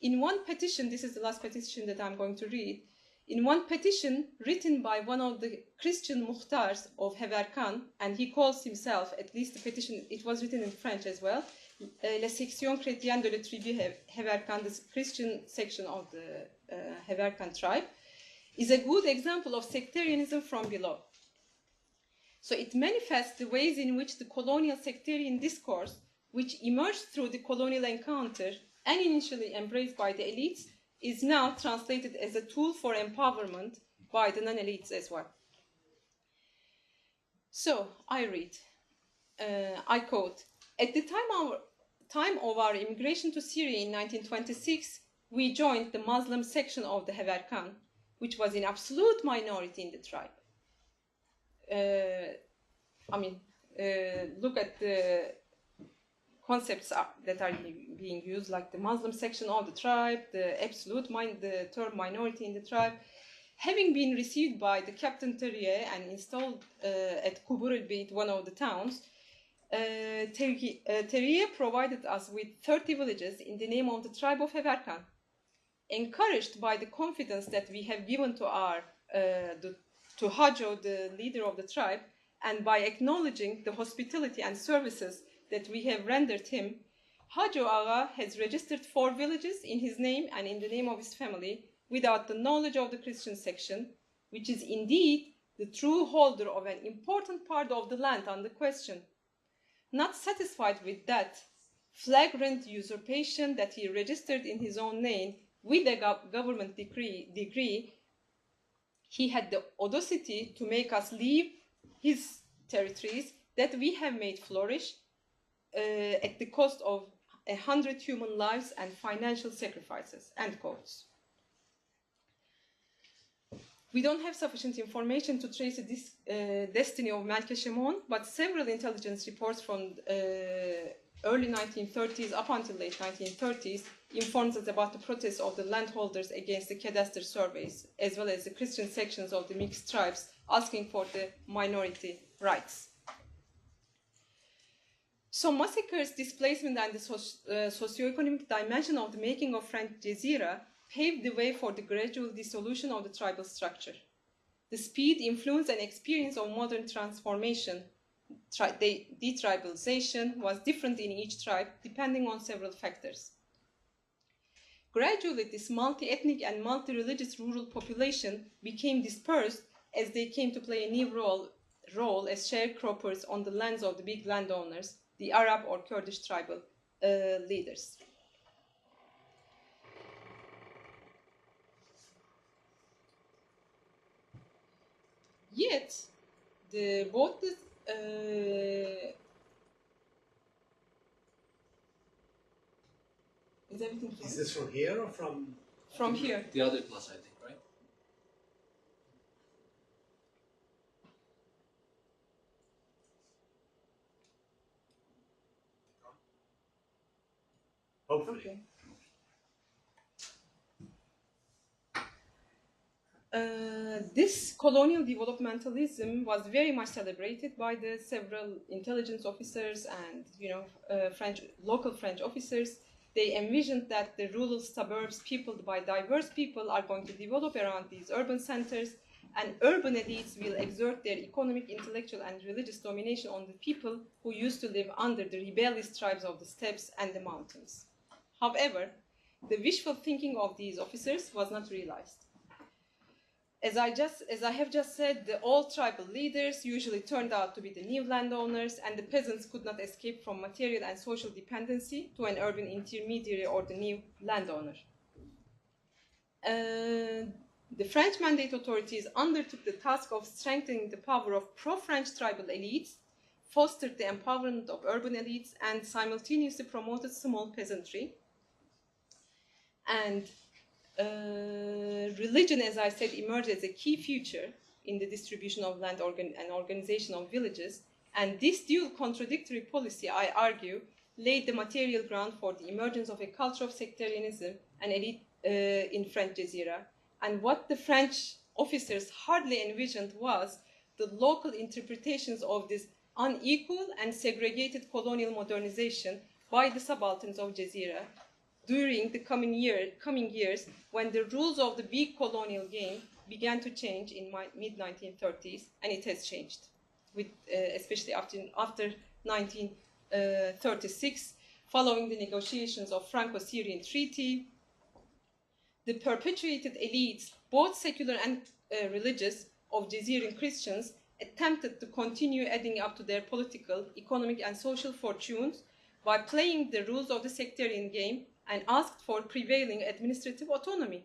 [SPEAKER 2] In one petition, this is the last petition that I'm going to read, in one petition written by one of the Christian Muhtars of Heverkan, and he calls himself, at least the petition, it was written in French as well, La Section Chrétienne de la Tribu Heverkan, the Christian section of the Heverkan tribe, is a good example of sectarianism from below. So it manifests the ways in which the colonial sectarian discourse, which emerged through the colonial encounter and initially embraced by the elites, is now translated as a tool for empowerment by the non-elites as well. So I read, I quote, "At the time of our immigration to Syria in 1926, we joined the Muslim section of the Heverkan, which was in absolute minority in the tribe." Look at the concepts that are being used, like the Muslim section of the tribe, the term minority in the tribe. Having been received by the Captain Terrier and installed at Kubur el-Beit, one of the towns, Terrier provided us with 30 villages in the name of the tribe of Heverkan. Encouraged by the confidence that we have given to Hajo, the leader of the tribe, and by acknowledging the hospitality and services that we have rendered him, Hajo Aga has registered 4 villages in his name and in the name of his family without the knowledge of the Christian section, which is indeed the true holder of an important part of the land under question. Not satisfied with that flagrant usurpation that he registered in his own name with a government decree, he had the audacity to make us leave his territories that we have made flourish at the cost of 100 human lives and financial sacrifices, end quotes. We don't have sufficient information to trace the destiny of Melkeshemon, but several intelligence reports from early 1930s up until late 1930s informs us about the protests of the landholders against the cadastre surveys, as well as the Christian sections of the mixed tribes asking for the minority rights. So massacres, displacement, and the socio-economic dimension of the making of French Jazira paved the way for the gradual dissolution of the tribal structure. The speed, influence, and experience of modern transformation, detribalization, was different in each tribe, depending on several factors. Gradually, this multi-ethnic and multi-religious rural population became dispersed as they came to play a new role as sharecroppers on the lands of the big landowners, the Arab or Kurdish tribal leaders. Yet, both the is everything fine?
[SPEAKER 1] Is this from here or from?
[SPEAKER 2] From here.
[SPEAKER 3] The other class, I think, right?
[SPEAKER 1] Hopefully.
[SPEAKER 2] Okay. This colonial developmentalism was very much celebrated by the several intelligence officers and, local French officers. They envisioned that the rural suburbs peopled by diverse people are going to develop around these urban centers, and urban elites will exert their economic, intellectual, and religious domination on the people who used to live under the rebellious tribes of the steppes and the mountains. However, the wishful thinking of these officers was not realized. As I have just said, the old tribal leaders usually turned out to be the new landowners, and the peasants could not escape from material and social dependency to an urban intermediary or the new landowner. The French Mandate authorities undertook the task of strengthening the power of pro-French tribal elites, fostered the empowerment of urban elites, and simultaneously promoted small peasantry. And religion, as I said, emerged as a key feature in the distribution of land and organization of villages. And this dual contradictory policy, I argue, laid the material ground for the emergence of a culture of sectarianism and elite in French Jazeera. And what the French officers hardly envisioned was the local interpretations of this unequal and segregated colonial modernization by the subalterns of Jazeera during the coming years, when the rules of the big colonial game began to change in mid-1930s, and it has changed, with, especially after 1936, following the negotiations of Franco-Syrian Treaty. The perpetuated elites, both secular and religious, of Jazeeran Christians attempted to continue adding up to their political, economic, and social fortunes by playing the rules of the sectarian game and asked for prevailing administrative autonomy.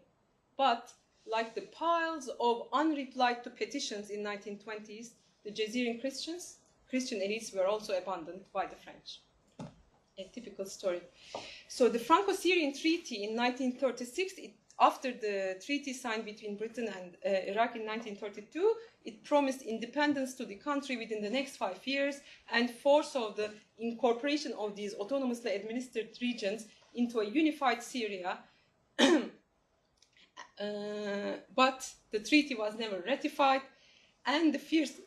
[SPEAKER 2] But, like the piles of unreplied to petitions in 1920s, the Jazeeran Christian elites were also abandoned by the French. A typical story. So the Franco-Syrian Treaty in 1936, after the treaty signed between Britain and Iraq in 1932, it promised independence to the country within the next 5 years and foresaw the incorporation of these autonomously administered regions into a unified Syria, but the treaty was never ratified, and the fierce,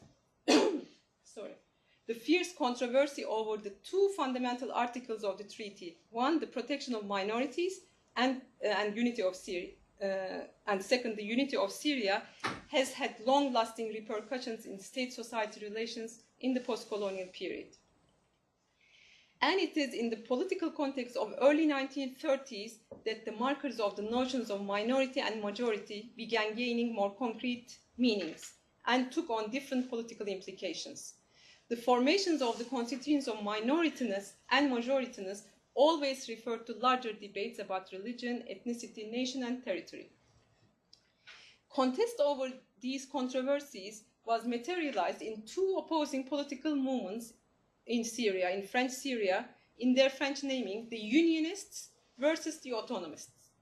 [SPEAKER 2] the fierce controversy over the two fundamental articles of the treaty: one, the protection of minorities, and unity of Syria, and second, the unity of Syria, has had long-lasting repercussions in state-society relations in the post-colonial period. And it is in the political context of early 1930s that the markers of the notions of minority and majority began gaining more concrete meanings and took on different political implications. The formations of the constituents of minorityness and majorityness always referred to larger debates about religion, ethnicity, nation, and territory. Contest over these controversies was materialized in two opposing political movements in Syria, in French Syria, in their French naming, the Unionists versus the Autonomists.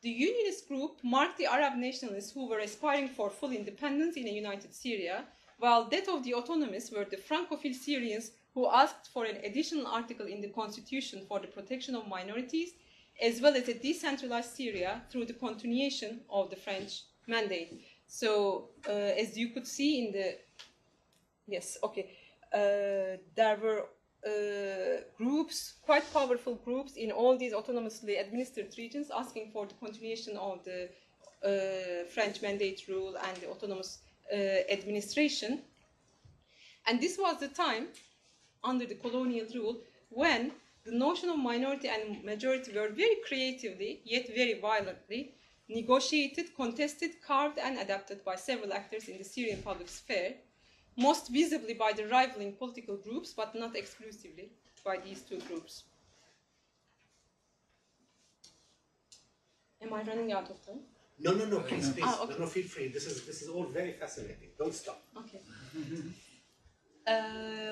[SPEAKER 2] The Unionist group marked the Arab nationalists who were aspiring for full independence in a united Syria, while that of the Autonomists were the Francophile Syrians who asked for an additional article in the constitution for the protection of minorities, as well as a decentralized Syria through the continuation of the French mandate. So, as you could see in the, there were groups, quite powerful groups in all these autonomously administered regions asking for the continuation of the French mandate rule and the autonomous administration. And this was the time, under the colonial rule, when the notion of minority and majority were very creatively, yet very violently, negotiated, contested, carved, and adapted by several actors in the Syrian public sphere, most visibly by the rivaling political groups, but not exclusively by these two groups. Am I running out of time?
[SPEAKER 1] No, please.
[SPEAKER 2] Okay.
[SPEAKER 1] No, feel free. This is all very fascinating. Don't stop.
[SPEAKER 2] Okay.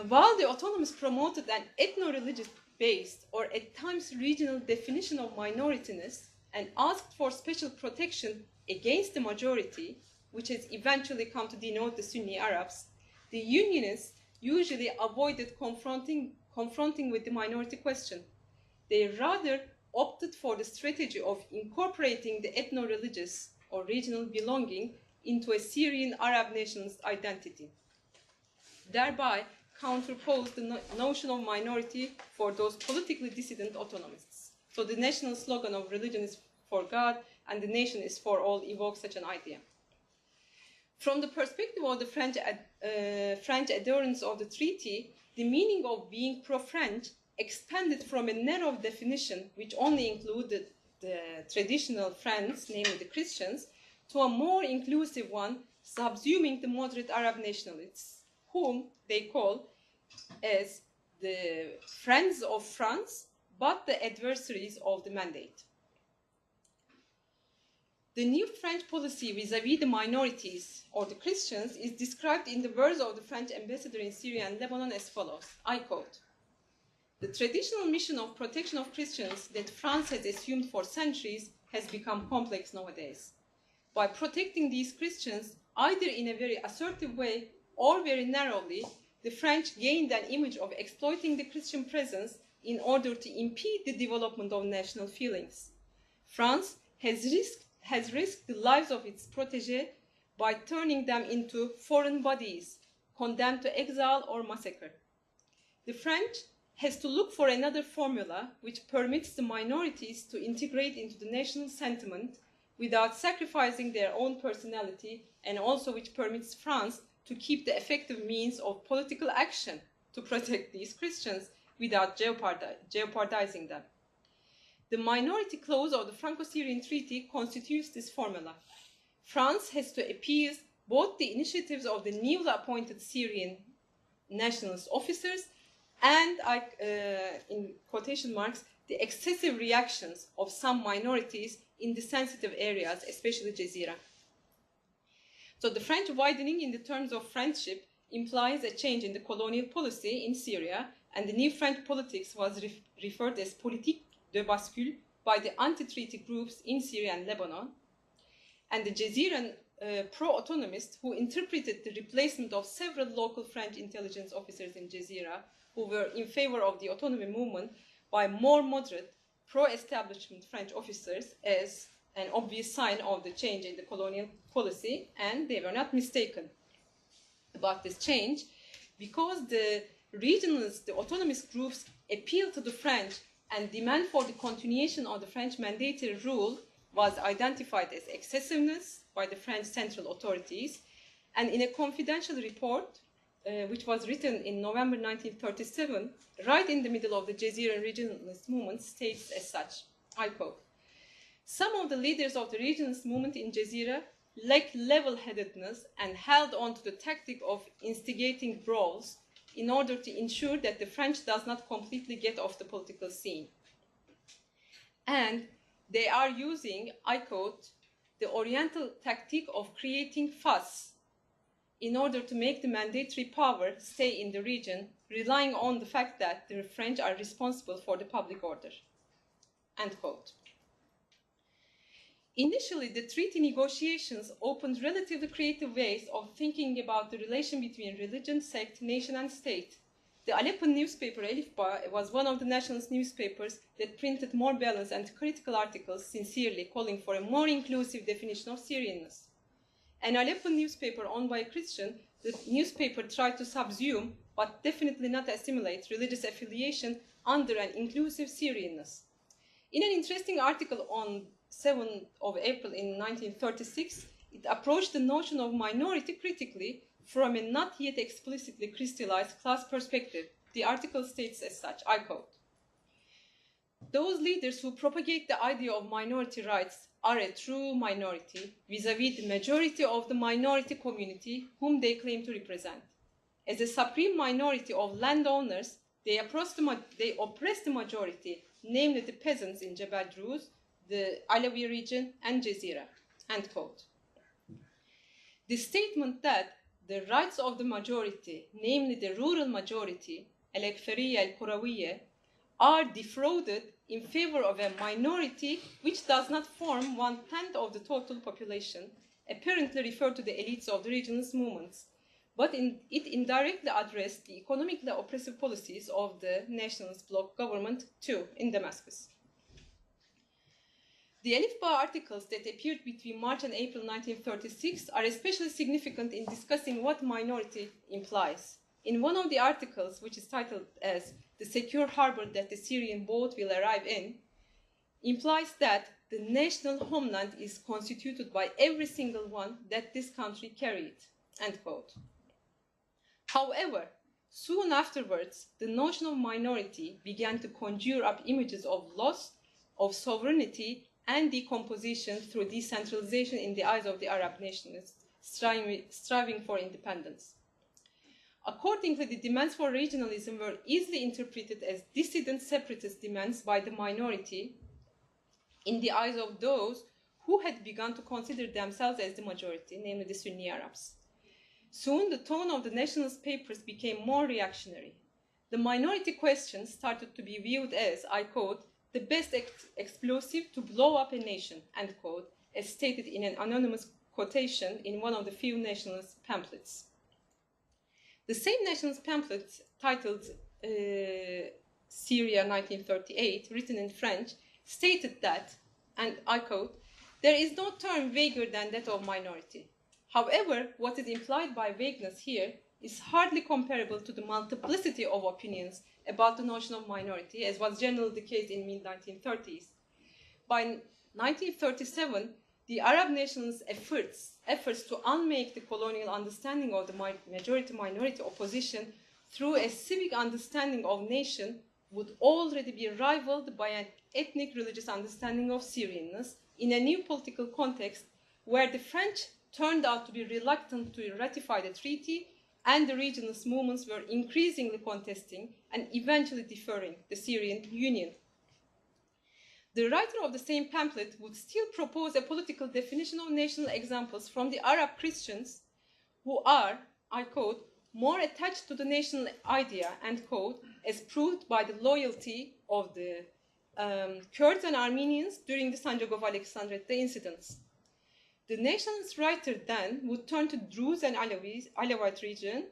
[SPEAKER 2] While the autonomists promoted an ethno-religious based or at times regional definition of minorityness and asked for special protection against the majority, which has eventually come to denote the Sunni Arabs, the Unionists usually avoided confronting with the minority question. They rather opted for the strategy of incorporating the ethno-religious or regional belonging into a Syrian Arab nationalist identity, thereby counterposed the notion of minority for those politically dissident autonomists. So the national slogan of religion is for God and the nation is for all evokes such an idea. From the perspective of the French adherents of the treaty, the meaning of being pro-French expanded from a narrow definition, which only included the traditional Franks, namely the Christians, to a more inclusive one, subsuming the moderate Arab nationalists, whom they call as the friends of France, but the adversaries of the mandate. The new French policy vis-à-vis the minorities or the Christians is described in the words of the French ambassador in Syria and Lebanon as follows, I quote, "The traditional mission of protection of Christians that France has assumed for centuries has become complex nowadays. By protecting these Christians, either in a very assertive way or very narrowly, the French gained an image of exploiting the Christian presence in order to impede the development of national feelings. France has risked the lives of its protégés by turning them into foreign bodies, condemned to exile or massacre. The French has to look for another formula which permits the minorities to integrate into the national sentiment without sacrificing their own personality, and also which permits France to keep the effective means of political action to protect these Christians without jeopardizing them. The minority clause of the Franco-Syrian Treaty constitutes this formula. France has to appease both the initiatives of the newly appointed Syrian nationalist officers and, in quotation marks, the excessive reactions of some minorities in the sensitive areas, especially Jazeera. So the French widening in the terms of friendship implies a change in the colonial policy in Syria, and the new French politics was referred as politique de bascule by the anti-treaty groups in Syria and Lebanon. And the Jazeeran pro-autonomists who interpreted the replacement of several local French intelligence officers in Jazeera who were in favor of the autonomy movement by more moderate pro-establishment French officers as an obvious sign of the change in the colonial policy, and they were not mistaken about this change because the regionalists, the autonomist groups appealed to the French and demand for the continuation of the French mandatory rule was identified as excessiveness by the French central authorities, and in a confidential report which was written in November 1937, right in the middle of the Jazeeran regionalist movement, states as such, I quote, "Some of the leaders of the regionalist movement in Jazeera lacked level-headedness and held on to the tactic of instigating brawls in order to ensure that the French does not completely get off the political scene. And they are using, I quote, the Oriental tactic of creating fuss in order to make the mandatory power stay in the region, relying on the fact that the French are responsible for the public order." End quote. Initially, the treaty negotiations opened relatively creative ways of thinking about the relation between religion, sect, nation, and state. The Aleppo newspaper, Elifba, was one of the nationalist newspapers that printed more balanced and critical articles, sincerely calling for a more inclusive definition of Syrianness. An Aleppo newspaper owned by a Christian, the newspaper tried to subsume, but definitely not assimilate, religious affiliation under an inclusive Syrianness. In an interesting article on 7th of April in 1936, it approached the notion of minority critically from a not yet explicitly crystallized class perspective. The article states as such, I quote, "Those leaders who propagate the idea of minority rights are a true minority vis-à-vis the majority of the minority community whom they claim to represent. As a supreme minority of landowners, they oppress the majority, namely the peasants in Jebel Druze, the Alawi region, and Jazeera." End quote. The statement that the rights of the majority, namely the rural majority, al-Akfariya al-Qurawiyya, are defrauded in favor of a minority which does not form 1/10 of the total population, apparently referred to the elites of the regionalist movements, but it indirectly addressed the economically oppressive policies of the nationalist bloc government too in Damascus. The Elifba articles that appeared between March and April 1936 are especially significant in discussing what minority implies. In one of the articles, which is titled as "The Secure Harbor That the Syrian Boat Will Arrive In," implies that the national homeland is constituted by every single one that this country carried. End quote. However, soon afterwards, the notion of minority began to conjure up images of loss of sovereignty and decomposition through decentralization in the eyes of the Arab nationalists striving for independence. Accordingly, the demands for regionalism were easily interpreted as dissident separatist demands by the minority in the eyes of those who had begun to consider themselves as the majority, namely the Sunni Arabs. Soon, the tone of the nationalist papers became more reactionary. The minority question started to be viewed as, I quote, the best explosive to blow up a nation, end quote, as stated in an anonymous quotation in one of the few nationalist pamphlets. The same nationalist pamphlet, titled Syria 1938, written in French, stated that, and I quote, there is no term vaguer than that of minority. However, what is implied by vagueness here is hardly comparable to the multiplicity of opinions about the notion of minority, as was generally the case in mid-1930s. By 1937, the Arab nationalists' efforts to unmake the colonial understanding of the majority-minority opposition through a civic understanding of nation would already be rivaled by an ethnic-religious understanding of Syrianness in a new political context where the French turned out to be reluctant to ratify the treaty and the regionalist movements were increasingly contesting and eventually deferring the Syrian Union. The writer of the same pamphlet would still propose a political definition of national examples from the Arab Christians who are, I quote, more attached to the national idea, end quote, as proved by the loyalty of the Kurds and Armenians during the Sanjak of Alexandrette incidents. The nationalist writer then would turn to Druze and Alawite region,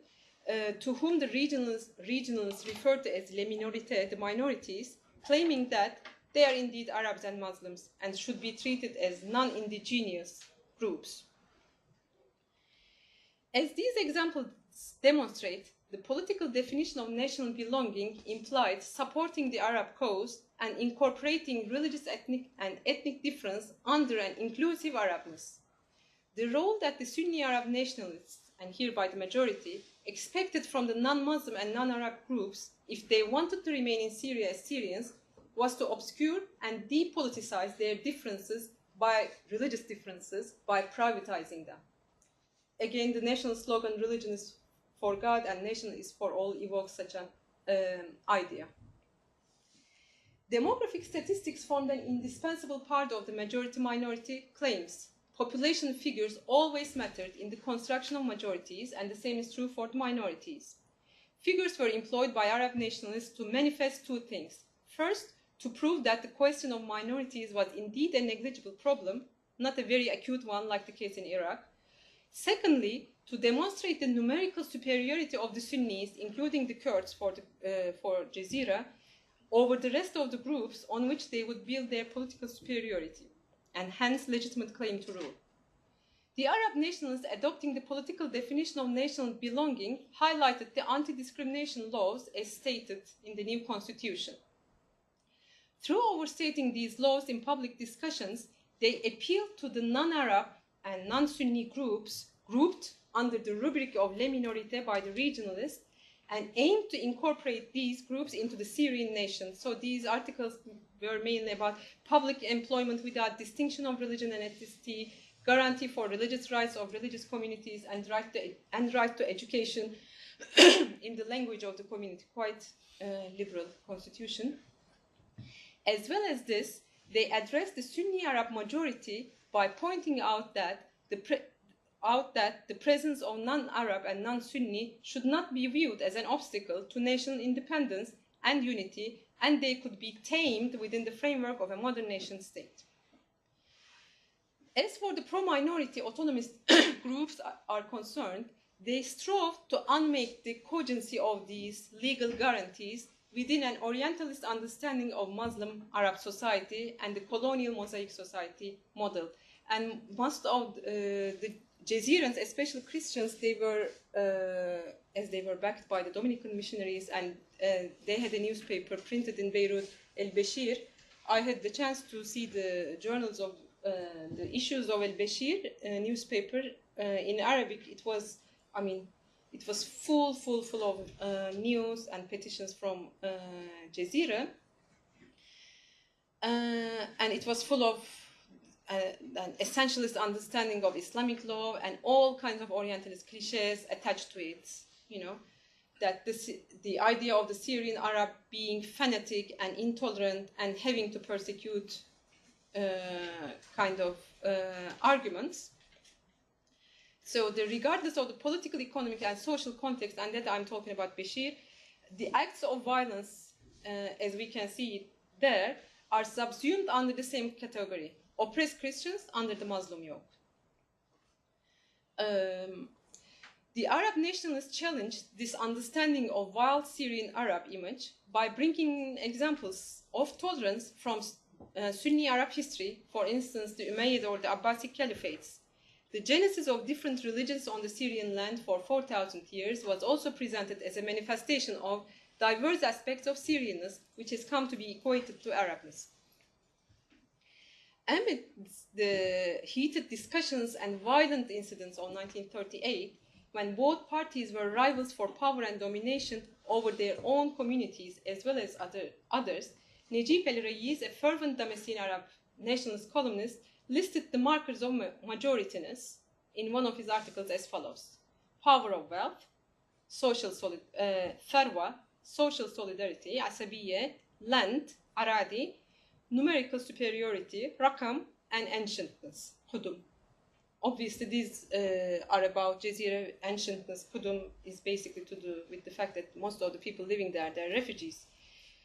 [SPEAKER 2] to whom the regionalists referred to as les minorités, the minorities, claiming that they are indeed Arabs and Muslims and should be treated as non-indigenous groups. As these examples demonstrate, the political definition of national belonging implied supporting the Arab cause and incorporating religious ethnic difference under an inclusive Arabness. The role that the Sunni Arab nationalists, and hereby the majority, expected from the non-Muslim and non-Arab groups if they wanted to remain in Syria as Syrians was to obscure and depoliticize their differences by religious differences by privatizing them. Again, the national slogan, religion is for God and nation is for all, evokes such an idea. Demographic statistics formed an indispensable part of the majority-minority claims. Population figures always mattered in the construction of majorities, and the same is true for the minorities. Figures were employed by Arab nationalists to manifest two things. First, to prove that the question of minorities was indeed a negligible problem, not a very acute one like the case in Iraq. Secondly, to demonstrate the numerical superiority of the Sunnis, including the Kurds for Jazeera, over the rest of the groups on which they would build their political superiority, and hence legitimate claim to rule. The Arab nationalists adopting the political definition of national belonging highlighted the anti-discrimination laws as stated in the new constitution. Through overstating these laws in public discussions, they appealed to the non-Arab and non-Sunni groups grouped under the rubric of les minorités by the regionalists and aimed to incorporate these groups into the Syrian nation. So these articles were mainly about public employment without distinction of religion and ethnicity, guarantee for religious rights of religious communities, and right to education in the language of the community. Quite liberal constitution. As well as this, they addressed the Sunni Arab majority by pointing out that the presence of non-Arab and non-Sunni should not be viewed as an obstacle to national independence and unity, and they could be tamed within the framework of a modern nation state. As for the pro-minority autonomist groups are concerned, they strove to unmake the cogency of these legal guarantees within an Orientalist understanding of Muslim Arab society and the colonial mosaic society model. And most of the Jazirans, especially Christians, they were, as they were backed by the Dominican missionaries, and they had a newspaper printed in Beirut, El Bashir. I had the chance to see the journals of the issues of El Bashir newspaper in Arabic. It was, it was full of news and petitions from Jazeera. and it was full of an essentialist understanding of Islamic law and all kinds of Orientalist cliches attached to it. You know, that the idea of the Syrian Arab being fanatic and intolerant and having to persecute arguments. So regardless of the political, economic, and social context, and that I'm talking about Bashir, the acts of violence, as we can see it there, are subsumed under the same category: oppressed Christians under the Muslim yoke. The Arab nationalists challenged this understanding of wild Syrian Arab image by bringing examples of tolerance from Sunni Arab history, for instance, the Umayyad or the Abbasi caliphates. The genesis of different religions on the Syrian land for 4,000 years was also presented as a manifestation of diverse aspects of Syrianness, which has come to be equated to Arabness. Amid the heated discussions and violent incidents of 1938, when both parties were rivals for power and domination over their own communities as well as others, Necip El-Reyis, a fervent Damascene Arab nationalist columnist, listed the markers of majorityness in one of his articles as follows: power of wealth, tharwa, social solidarity, asabiye, land, aradi, numerical superiority, rakam, and ancientness, hudum. Obviously, these are about Jazira ancientness. Hudum is basically to do with the fact that most of the people living there, they're refugees.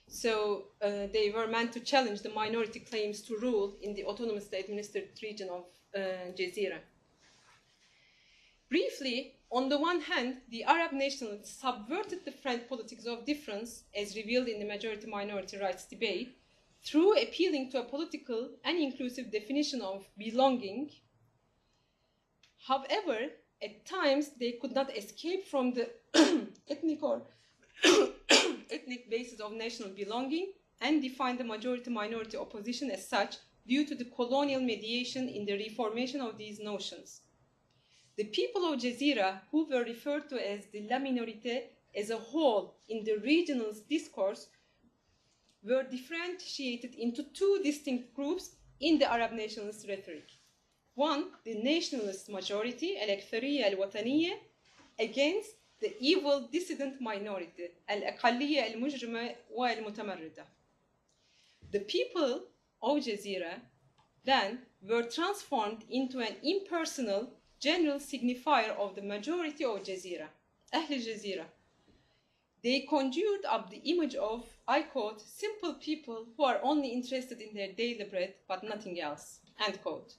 [SPEAKER 2] So they were meant to challenge the minority claims to rule in the autonomously administered region of Jazira. Briefly, on the one hand, the Arab nationalists subverted the French politics of difference, as revealed in the majority-minority rights debate, through appealing to a political and inclusive definition of belonging. However, at times, they could not escape from the ethnic basis of national belonging and define the majority-minority opposition as such due to the colonial mediation in the reformation of these notions. The people of Jazira, who were referred to as the La Minorité as a whole in the regional discourse, were differentiated into two distinct groups in the Arab nationalist rhetoric. One, the nationalist majority, al-Akthariya al-Wataniya, against the evil dissident minority, al-Aqalliya al-Mujrima wa al-Mutamarrida. The people of Jazira then were transformed into an impersonal general signifier of the majority of Jazira, Ahl Jazira. They conjured up the image of, I quote, simple people who are only interested in their daily bread but nothing else, end quote.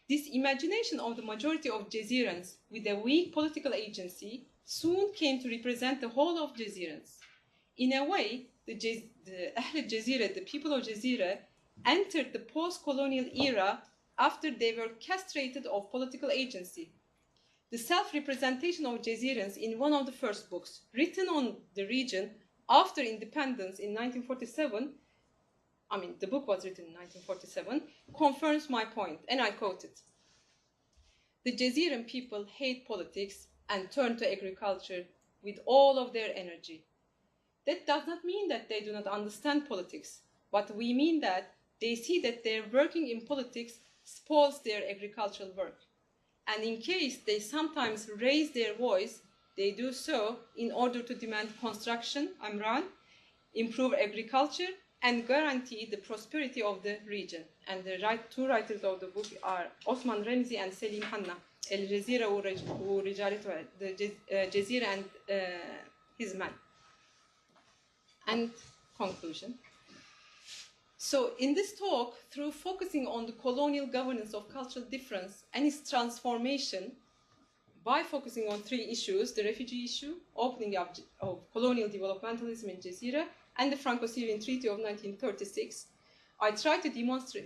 [SPEAKER 2] This imagination of the majority of Jazirans with a weak political agency soon came to represent the whole of Jazirans. In a way, the Ahl Jazira, the people of Jazira, entered the post-colonial era after they were castrated of political agency. The self-representation of Jazirans in one of the first books, written on the region after independence in 1947, the book was written in 1947, confirms my point, and I quote it. The Jaziran people hate politics and turn to agriculture with all of their energy. That does not mean that they do not understand politics, but we mean that they see that their working in politics spoils their agricultural work. And in case they sometimes raise their voice, they do so in order to demand construction, Amran, improve agriculture, and guarantee the prosperity of the region. And the two writers of the book are Osman Remzi and Selim Hanna, El Jazira u Rijalito, the Jazira and his men. And conclusion. So in this talk, through focusing on the colonial governance of cultural difference and its transformation, by focusing on three issues: the refugee issue, opening up of colonial developmentalism in Jazira, and the Franco-Syrian Treaty of 1936, I tried to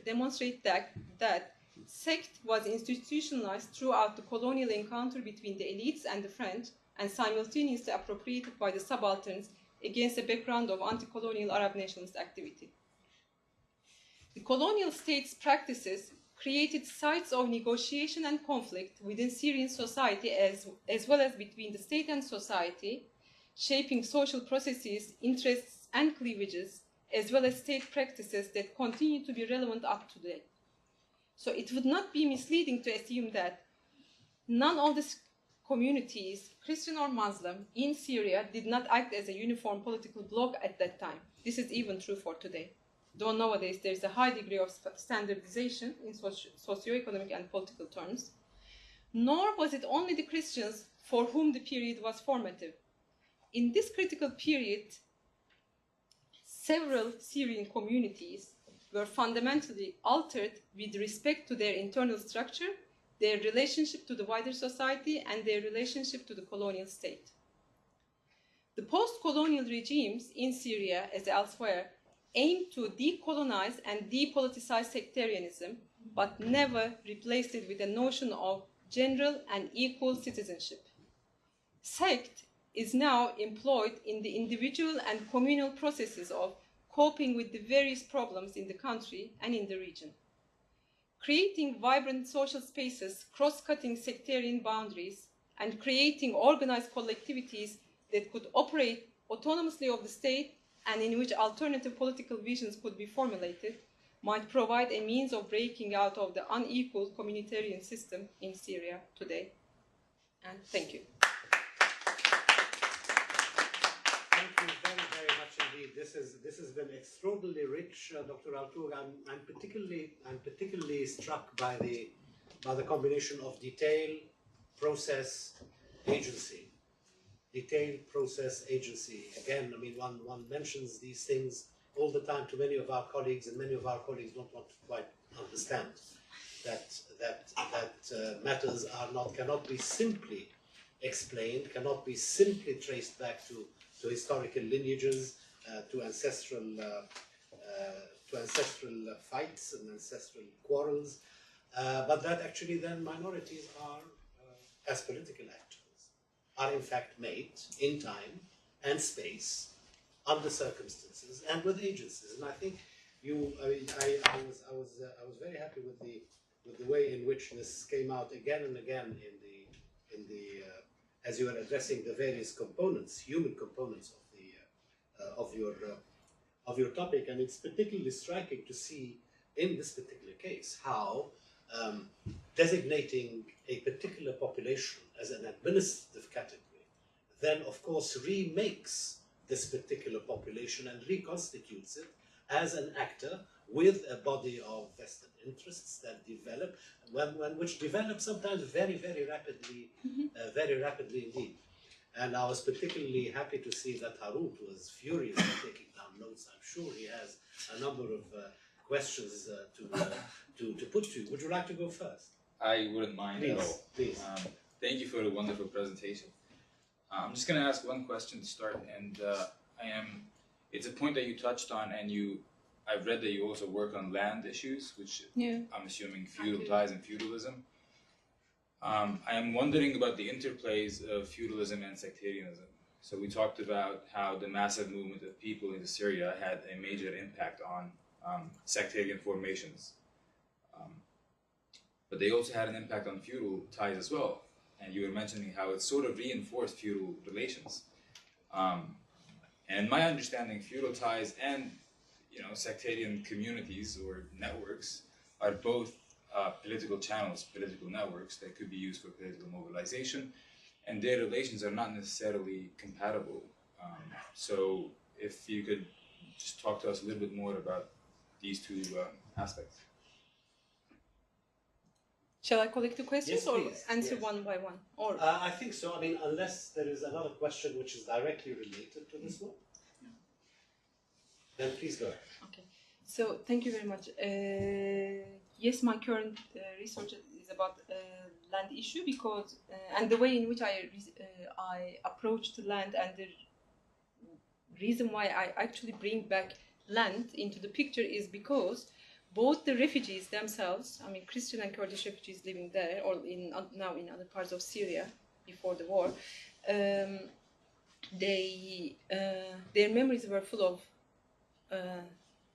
[SPEAKER 2] demonstrate that sect was institutionalized throughout the colonial encounter between the elites and the French, and simultaneously appropriated by the subalterns against a background of anti-colonial Arab nationalist activity. The colonial state's practices created sites of negotiation and conflict within Syrian society as well as between the state and society, shaping social processes, interests, and cleavages, as well as state practices that continue to be relevant up to date. So it would not be misleading to assume that none of the communities, Christian or Muslim, in Syria did not act as a uniform political bloc at that time. This is even true for today. Though nowadays there is a high degree of standardization in socio-economic and political terms, nor was it only the Christians for whom the period was formative. In this critical period, several Syrian communities were fundamentally altered with respect to their internal structure, their relationship to the wider society, and their relationship to the colonial state. The post-colonial regimes in Syria, as elsewhere, aimed to decolonize and depoliticize sectarianism, but never replaced it with a notion of general and equal citizenship. Sect is now employed in the individual and communal processes of coping with the various problems in the country and in the region. Creating vibrant social spaces, cross-cutting sectarian boundaries, and creating organized collectivities that could operate autonomously of the state and in which alternative political visions could be formulated might provide a means of breaking out of the unequal communitarian system in Syria today. And thank you.
[SPEAKER 1] Thank you very, very much indeed. This has been extraordinarily rich, Dr. Altug. I'm particularly struck by the combination of detail, process, agency. Detail, process, agency. Again, I mean, one mentions these things all the time to many of our colleagues, and many of our colleagues don't want to quite understand that matters cannot be simply explained, cannot be simply traced back to historical lineages, to ancestral fights and ancestral quarrels, but that actually then minorities are, as political actors, are in fact made in time and space, under circumstances and with agencies. And I think I was very happy with the way in which this came out again and again in the as you were addressing the various components, human components of your topic. And it's particularly striking to see in this particular case how designating a particular population as an administrative category then of course remakes this particular population and reconstitutes it as an actor with a body of vested interests that develop, which develop sometimes very, very rapidly, very rapidly indeed. And I was particularly happy to see that Harut was furious in taking down notes. I'm sure he has a number of questions to put to you. Would you like to go first?
[SPEAKER 4] I wouldn't mind at all.
[SPEAKER 1] Please.
[SPEAKER 4] Thank you for the wonderful presentation. I'm just going to ask one question to start, and it's a point that you touched on, and I've read that you also work on land issues, which I'm assuming feudal ties and feudalism. I am wondering about the interplays of feudalism and sectarianism. So we talked about how the massive movement of people into Syria had a major impact on sectarian formations. But they also had an impact on feudal ties as well. And you were mentioning how it sort of reinforced feudal relations. And my understanding, feudal ties and sectarian communities or networks are both political channels, political networks that could be used for political mobilization, and their relations are not necessarily compatible. So if you could just talk to us a little bit more about these two aspects.
[SPEAKER 2] Shall I collect the questions
[SPEAKER 1] Yes,
[SPEAKER 2] or
[SPEAKER 1] please.
[SPEAKER 2] answer
[SPEAKER 1] Yes.
[SPEAKER 2] one by one? Or
[SPEAKER 1] I think so. I mean, unless there is another question which is directly related to this one, then please go ahead.
[SPEAKER 2] okay. So thank you very much. Yes, my current research is about land issue because and the way in which I approach the land, and the reason why I actually bring back land into the picture is because both the refugees themselves, I mean Christian and Kurdish refugees living there, or now in other parts of Syria before the war, their memories were full of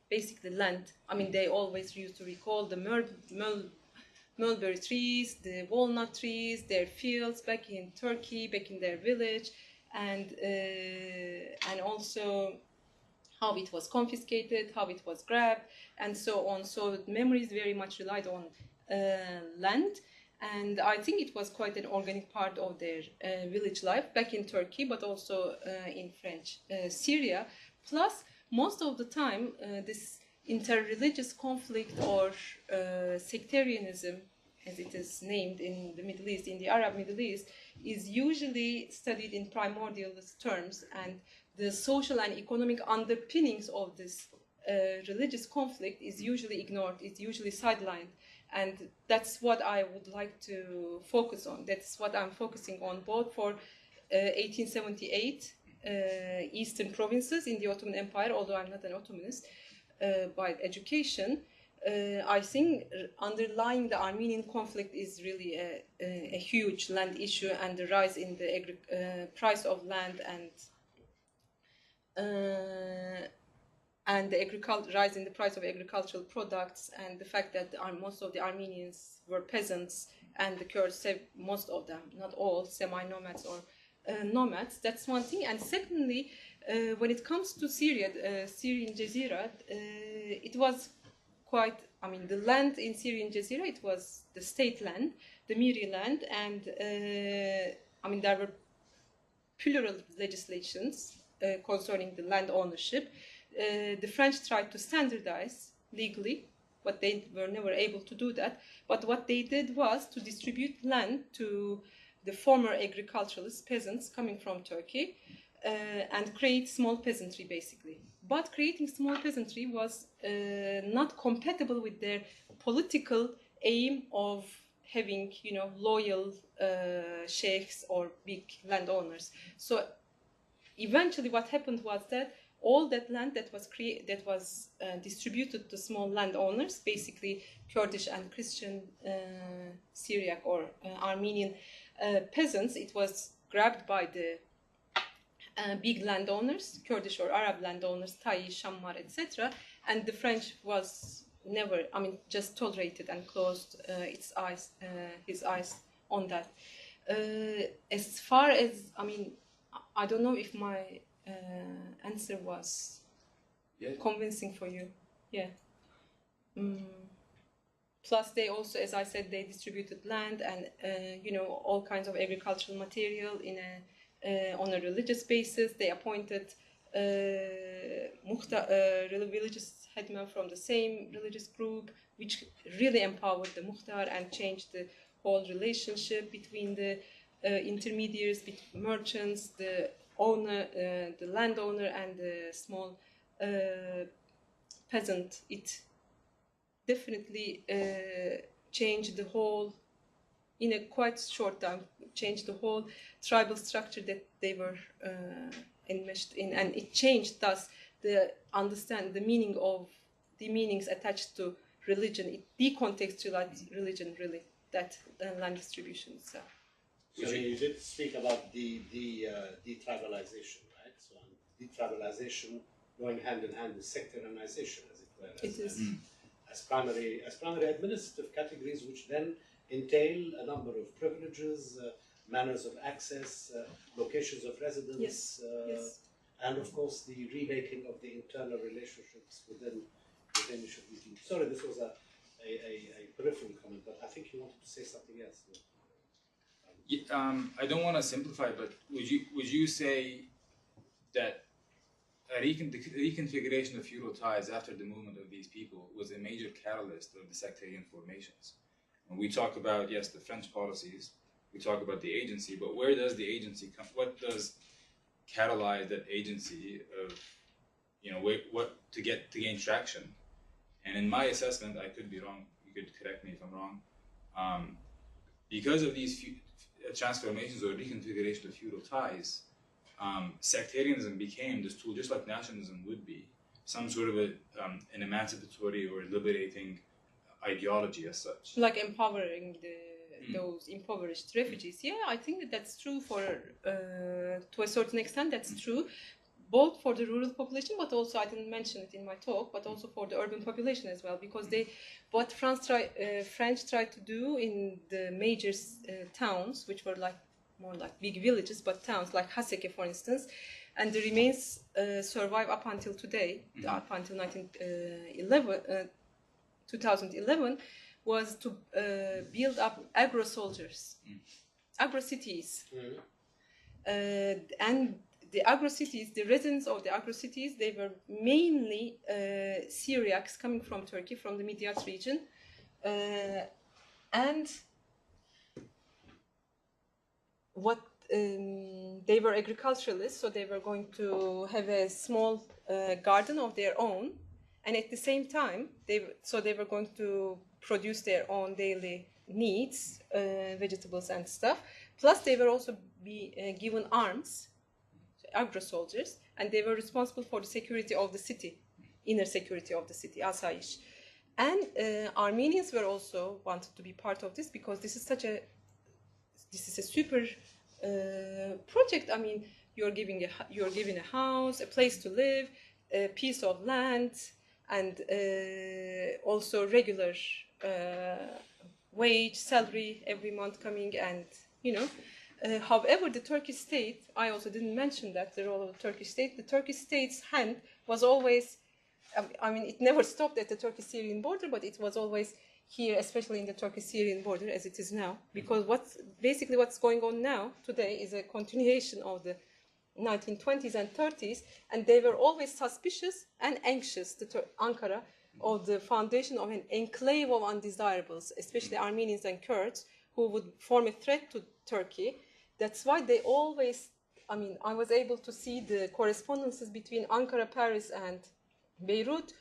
[SPEAKER 2] basically land. I mean, they always used to recall the mulberry trees, the walnut trees, their fields back in Turkey, back in their village, and also how it was confiscated, how it was grabbed, and so on. So memories very much relied on land, and I think it was quite an organic part of their village life back in Turkey, but also in French Syria. Plus, most of the time, this inter-religious conflict or sectarianism, as it is named in the Middle East, in the Arab Middle East, is usually studied in primordialist terms, and the social and economic underpinnings of this religious conflict is usually ignored, it's usually sidelined. And that's what I would like to focus on. That's what I'm focusing on, both for 1878 Eastern provinces in the Ottoman Empire, although I'm not an Ottomanist by education. I think underlying the Armenian conflict is really a huge land issue, and the rise in the price of land and the rise in the price of agricultural products, and the fact that most of the Armenians were peasants, and the Kurds, most of them, not all, semi-nomads or nomads. That's one thing. And secondly, when it comes to Syria, Syrian Jazira, it was quite, the land in Syrian Jazira, it was the state land, the Miri land, and there were plural legislations concerning the land ownership. The French tried to standardize legally, but they were never able to do that. But what they did was to distribute land to the former agriculturalists, peasants coming from Turkey, and create small peasantry, basically. But creating small peasantry was not compatible with their political aim of having, loyal sheikhs or big landowners. So eventually what happened was that all that land that was distributed to small landowners, basically Kurdish and Christian Syriac or Armenian peasants, it was grabbed by the big landowners, Kurdish or Arab landowners, Tayi, Shammar, etc. And the French was never, just tolerated and closed his eyes on that. As far as, I don't know if my answer was convincing for you. Yeah. Plus, they also, as I said, they distributed land and all kinds of agricultural material on a religious basis. They appointed religious headmen from the same religious group, which really empowered the Muhtar and changed the whole relationship between the intermediaries, between merchants, the owner, the landowner, and the small peasant. It definitely changed the whole, in a quite short time, changed the whole tribal structure that they were enmeshed in, and it changed thus the meanings attached to religion. It decontextualized religion, really, that land distribution itself.
[SPEAKER 1] So you did speak about the detribalization, right? So detribalization going hand in hand with sectarianization, as it were, as primary administrative categories, which then entail a number of privileges, manners of access, locations of residence, and of course the remaking of the internal relationships within each of these groups. Sorry, this was a peripheral comment, but I think you wanted to say something else.
[SPEAKER 4] I don't want to simplify, but would you say that a reconfiguration of feudal ties after the movement of these people was a major catalyst of the sectarian formations? When we talk about, yes, the French policies, we talk about the agency, but where does the agency come? What does catalyze that agency of, to gain traction? And in my assessment, I could be wrong. You could correct me if I'm wrong. Because of these transformations or reconfiguration of feudal ties, sectarianism became this tool, just like nationalism would be, some sort of an emancipatory or liberating ideology as such.
[SPEAKER 2] Like empowering those impoverished refugees. Yeah, I think that's true to a certain extent, that's true, both for the rural population, but also, I didn't mention it in my talk, but also for the urban population as well, because what French tried to do in the major towns, which were more like big villages, but towns like Haseke, for instance, and the remains survive up until today, up until 2011, was to build up agro-soldiers, agro-cities. And the agro-cities, the residents of the agro-cities, they were mainly Syriacs coming from Turkey, from the Midyat region. And what they were agriculturalists, so they were going to have a small garden of their own, and at the same time, they were going to produce their own daily needs, vegetables and stuff. Plus, they were also be given arms, agro-soldiers, and they were responsible for the security of the city, inner security of the city, asayish. And Armenians were also wanted to be part of this because this is a super project. I mean, you're given a house, a place to live, a piece of land, and also regular wage, salary every month coming, and however, the Turkish state, I also didn't mention that, the role of the Turkish state. The Turkish state's hand was always, I mean, it never stopped at the Turkish-Syrian border, but it was always here, especially in the Turkish-Syrian border, as it is now. Because what's going on now, today, is a continuation of the 1920s and 30s, and they were always suspicious and anxious, Ankara, of the foundation of an enclave of undesirables, especially Armenians and Kurds, who would form a threat to Turkey. That's why they always, I mean, I was able to see the correspondences between Ankara, Paris, and Beirut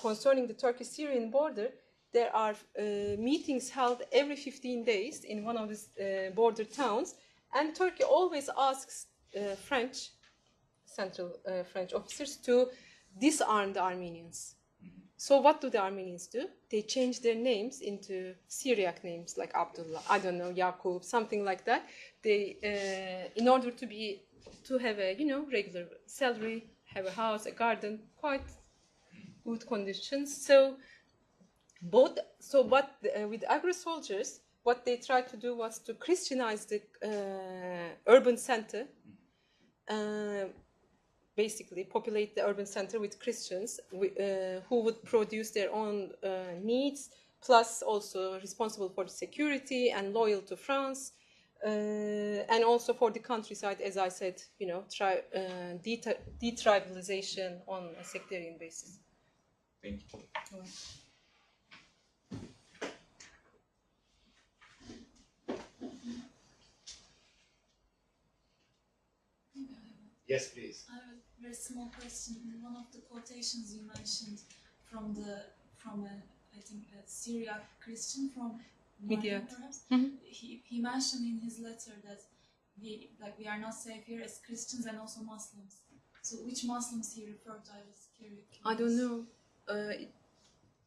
[SPEAKER 2] concerning the Turkish-Syrian border. There are meetings held every 15 days in one of these border towns, and Turkey always asks French, central French officers to disarm the Armenians. So what do the Armenians do? They change their names into Syriac names like Abdullah, I don't know, Yaqub, something like that. They, in order to have a regular salary, have a house, a garden, quite good conditions. So with agro-soldiers, what they tried to do was to Christianize the urban center, basically populate the urban center with Christians who would produce their own needs, plus also responsible for the security and loyal to France, and also for the countryside, as I said, detribalization on a sectarian basis.
[SPEAKER 4] Thank you.
[SPEAKER 1] Yes, please.
[SPEAKER 3] I have a very small question. In one of the quotations you mentioned from a Syriac Christian from Midyat, perhaps, he mentioned in his letter that we are not safe here as Christians and also Muslims. So which Muslims he referred to? I was curious.
[SPEAKER 2] I don't know.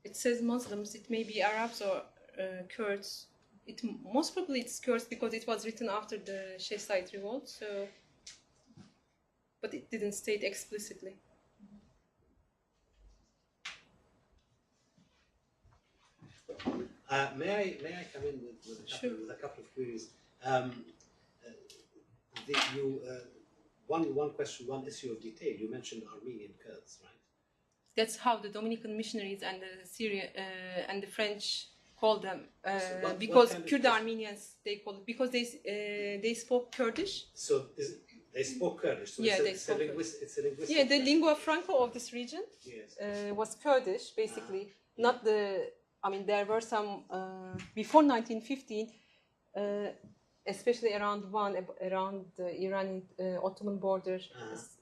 [SPEAKER 2] It says Muslims. It may be Arabs or Kurds. Most probably it's Kurds because it was written after the Sheshite revolt. So. But it didn't state explicitly.
[SPEAKER 1] May I come in with a couple of queries? One question, one issue of detail. You mentioned Armenian Kurds, right?
[SPEAKER 2] That's how the Dominican missionaries and the Syrian and the French call them, because Kurd Armenians they call it because they spoke Kurdish.
[SPEAKER 1] So they spoke Kurdish. So it's a linguistic.
[SPEAKER 2] Yeah, the lingua franca of this region was Kurdish, basically. Not the. I mean, there were some before 1915, especially around the Iranian Ottoman border,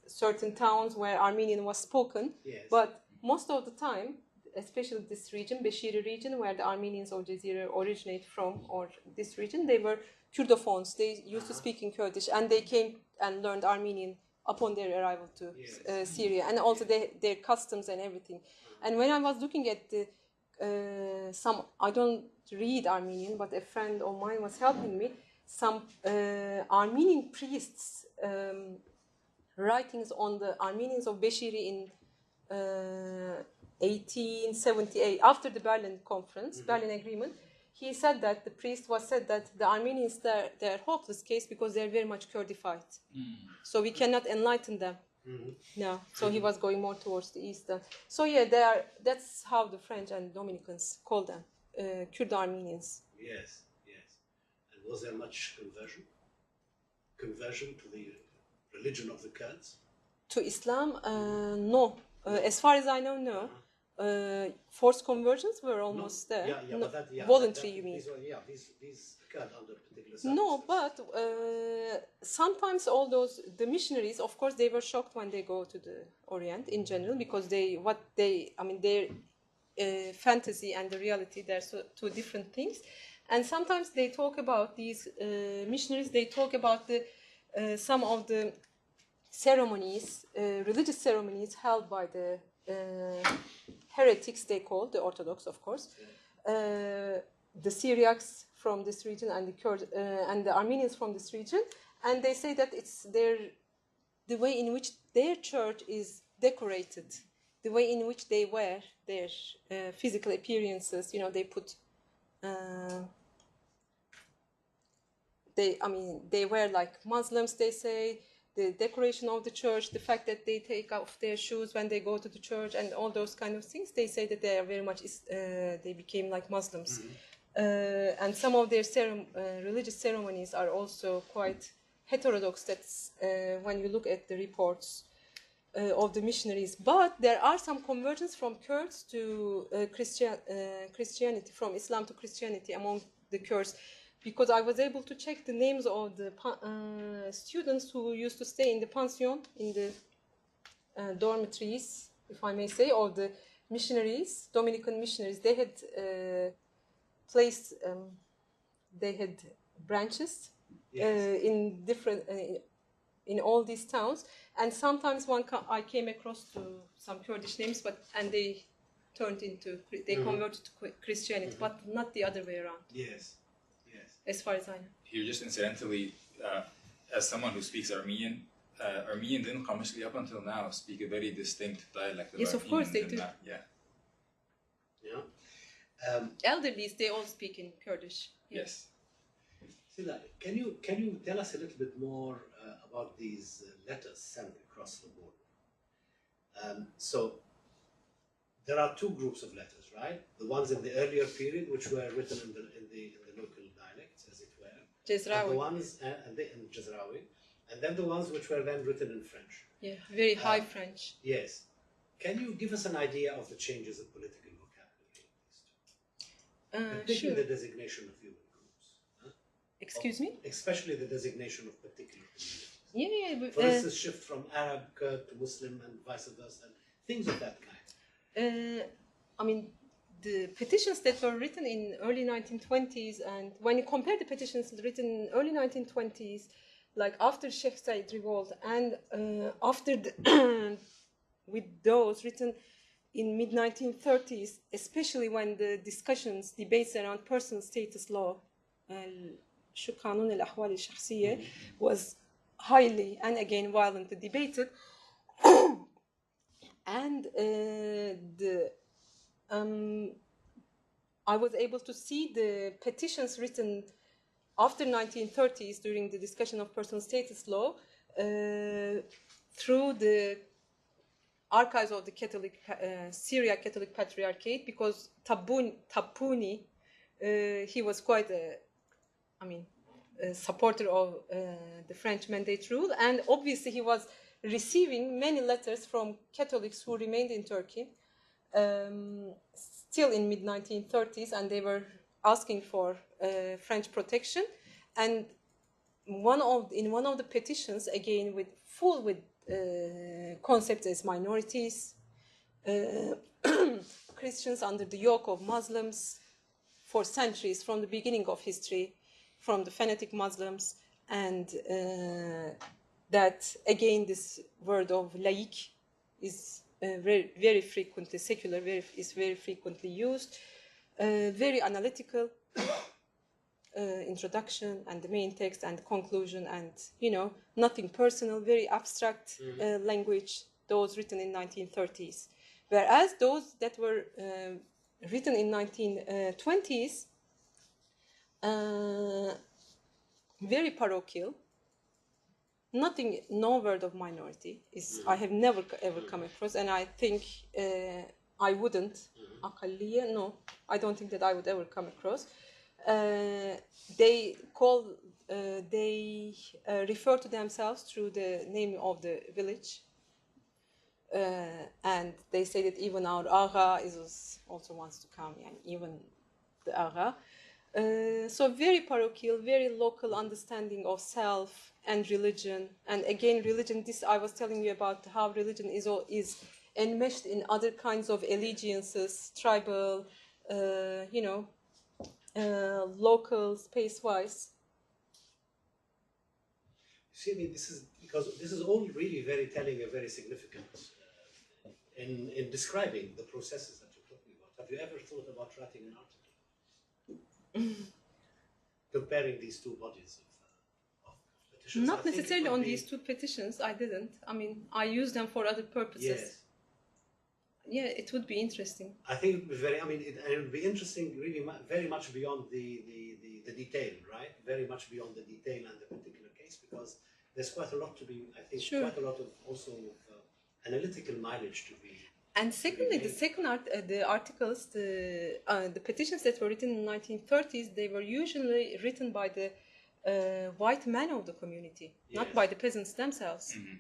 [SPEAKER 2] certain towns where Armenian was spoken.
[SPEAKER 1] Yes.
[SPEAKER 2] But most of the time, especially this region, Beshiri region, where the Armenians of Jazira originate from, or this region, they were Kurdophones. They used to speak in Kurdish, and they came and learned Armenian upon their arrival to Syria, and also their customs and everything. And when I was looking at the I don't read Armenian, but a friend of mine was helping me. Some Armenian priests' writings on the Armenians of Beshiri in 1878, after the Berlin Conference, Berlin Agreement. he said that the priest said that the Armenians, they're hopeless case because they're very much Kurdified. So we cannot enlighten them. No. So he was going more towards the east. So yeah, that's how the French and Dominicans call them, Kurd Armenians.
[SPEAKER 1] Yes, yes. And was there much conversion to the religion of the Kurds?
[SPEAKER 2] To Islam? No. As far as I know, no. Forced conversions were almost there. Voluntary, you mean?
[SPEAKER 1] These Kurds under particular circumstances.
[SPEAKER 2] No, but sometimes the missionaries, of course, they were shocked when they go to the Orient in general, because their fantasy and the reality, they're two different things. And sometimes they talk about these missionaries, they talk about some of the ceremonies, religious ceremonies held by the heretics, they call the Orthodox, of course, the Syriacs from this region and the Kurds and the Armenians from this region, and they say that it's the way in which their church is decorated, the way in which they wear their physical appearances. You know, they put they wear like Muslims, they say. The decoration of the church, the fact that they take off their shoes when they go to the church, and all those kind of things, they say that they are very much, they became like Muslims. And some of their religious ceremonies are also quite heterodox. That's when you look at the reports of the missionaries. But there are some conversions from Kurds to Christianity, from Islam to Christianity among the Kurds. Because I was able to check the names of the students who used to stay in the pension, in the dormitories, if I may say, or the missionaries, Dominican missionaries. They had they had branches in different, in all these towns. And sometimes I came across to some Kurdish names, and they converted to Christianity, but not the other way around.
[SPEAKER 1] Yes.
[SPEAKER 2] As far as I know.
[SPEAKER 4] Here, just incidentally, as someone who speaks Armenian, Armenian didn't commercially up until now speak a very distinct dialect of
[SPEAKER 2] Yes,
[SPEAKER 4] Armenian.
[SPEAKER 2] of course they do. Elderlies, they all speak in Kurdish.
[SPEAKER 4] Yes.
[SPEAKER 1] Seda, can you tell us a little bit more about these letters sent across the border? So there are two groups of letters, right? The ones in the earlier period, which were written in the local dialects, as it were.
[SPEAKER 2] Jezraoui.
[SPEAKER 1] And the ones in Jezraoui, and then the ones which were then written in French.
[SPEAKER 2] Yeah, very high French.
[SPEAKER 1] Yes. Can you give us an idea of the changes in political vocabulary in these two? Particularly the designation of human groups.
[SPEAKER 2] Excuse me?
[SPEAKER 1] Especially the designation of particular communities.
[SPEAKER 2] Yeah.
[SPEAKER 1] For instance, shift from Arab, Kurd to Muslim and vice versa, and things of that kind.
[SPEAKER 2] The petitions that were written in early 1920s, and when you compare the petitions written in early 1920s, like after Sheikh Said revolt, and after with those written in mid-1930s, especially when the debates around personal status law, was highly and again violently debated, and I was able to see the petitions written after 1930s during the discussion of personal status law through the archives of the Syria Catholic Patriarchate, because Tabuni, he was quite a supporter of the French mandate rule, and obviously he was receiving many letters from Catholics who remained in Turkey still in mid-1930s, and they were asking for French protection. And in one of the petitions, again with concepts as minorities, Christians under the yoke of Muslims for centuries, from the beginning of history, from the fanatic Muslims, and that again this word of laïc is very frequently, secular is very frequently used, very analytical introduction and the main text and conclusion, and nothing personal, very abstract language, those written in 1930s. Whereas those that were written in 1920s, very parochial. Nothing, no word of minority is. I have never ever come across, and I think I wouldn't. Akalliye, no, I don't think that I would ever come across. They refer to themselves through the name of the village, and they say that even our agha also wants to come, and even the agha. So very parochial, very local understanding of self and religion, and again religion. This I was telling you about how religion is enmeshed in other kinds of allegiances, tribal, local, space-wise.
[SPEAKER 1] See, I mean, this is all really very telling and very significant in describing the processes that you're talking about. Have you ever thought about writing an article comparing these two bodies of petitions?
[SPEAKER 2] Not necessarily on these two petitions. I didn't. I mean, I use them for other purposes.
[SPEAKER 1] Yes.
[SPEAKER 2] Yeah, it would be interesting.
[SPEAKER 1] I think it would be it would be interesting, really, very much beyond the detail, right? Very much beyond the detail and the particular case, because there's quite a lot to be. I think quite a lot of also analytical mileage to be.
[SPEAKER 2] And secondly, the articles, the petitions that were written in the 1930s, they were usually written by the white men of the community, not by the peasants themselves.
[SPEAKER 1] Mm-hmm.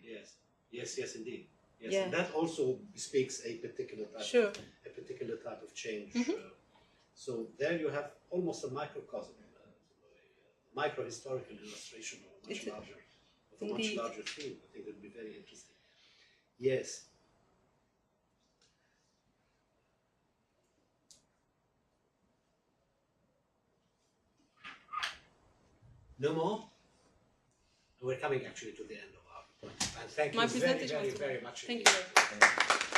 [SPEAKER 1] Yes, indeed. Yes, and that also speaks a particular type of change. So there you have almost a microcosm, a micro-historical illustration of a much larger theme. I think it would be very interesting. Yes. No more? We're coming actually to the end of our point. And thank you very much.
[SPEAKER 2] Thank you.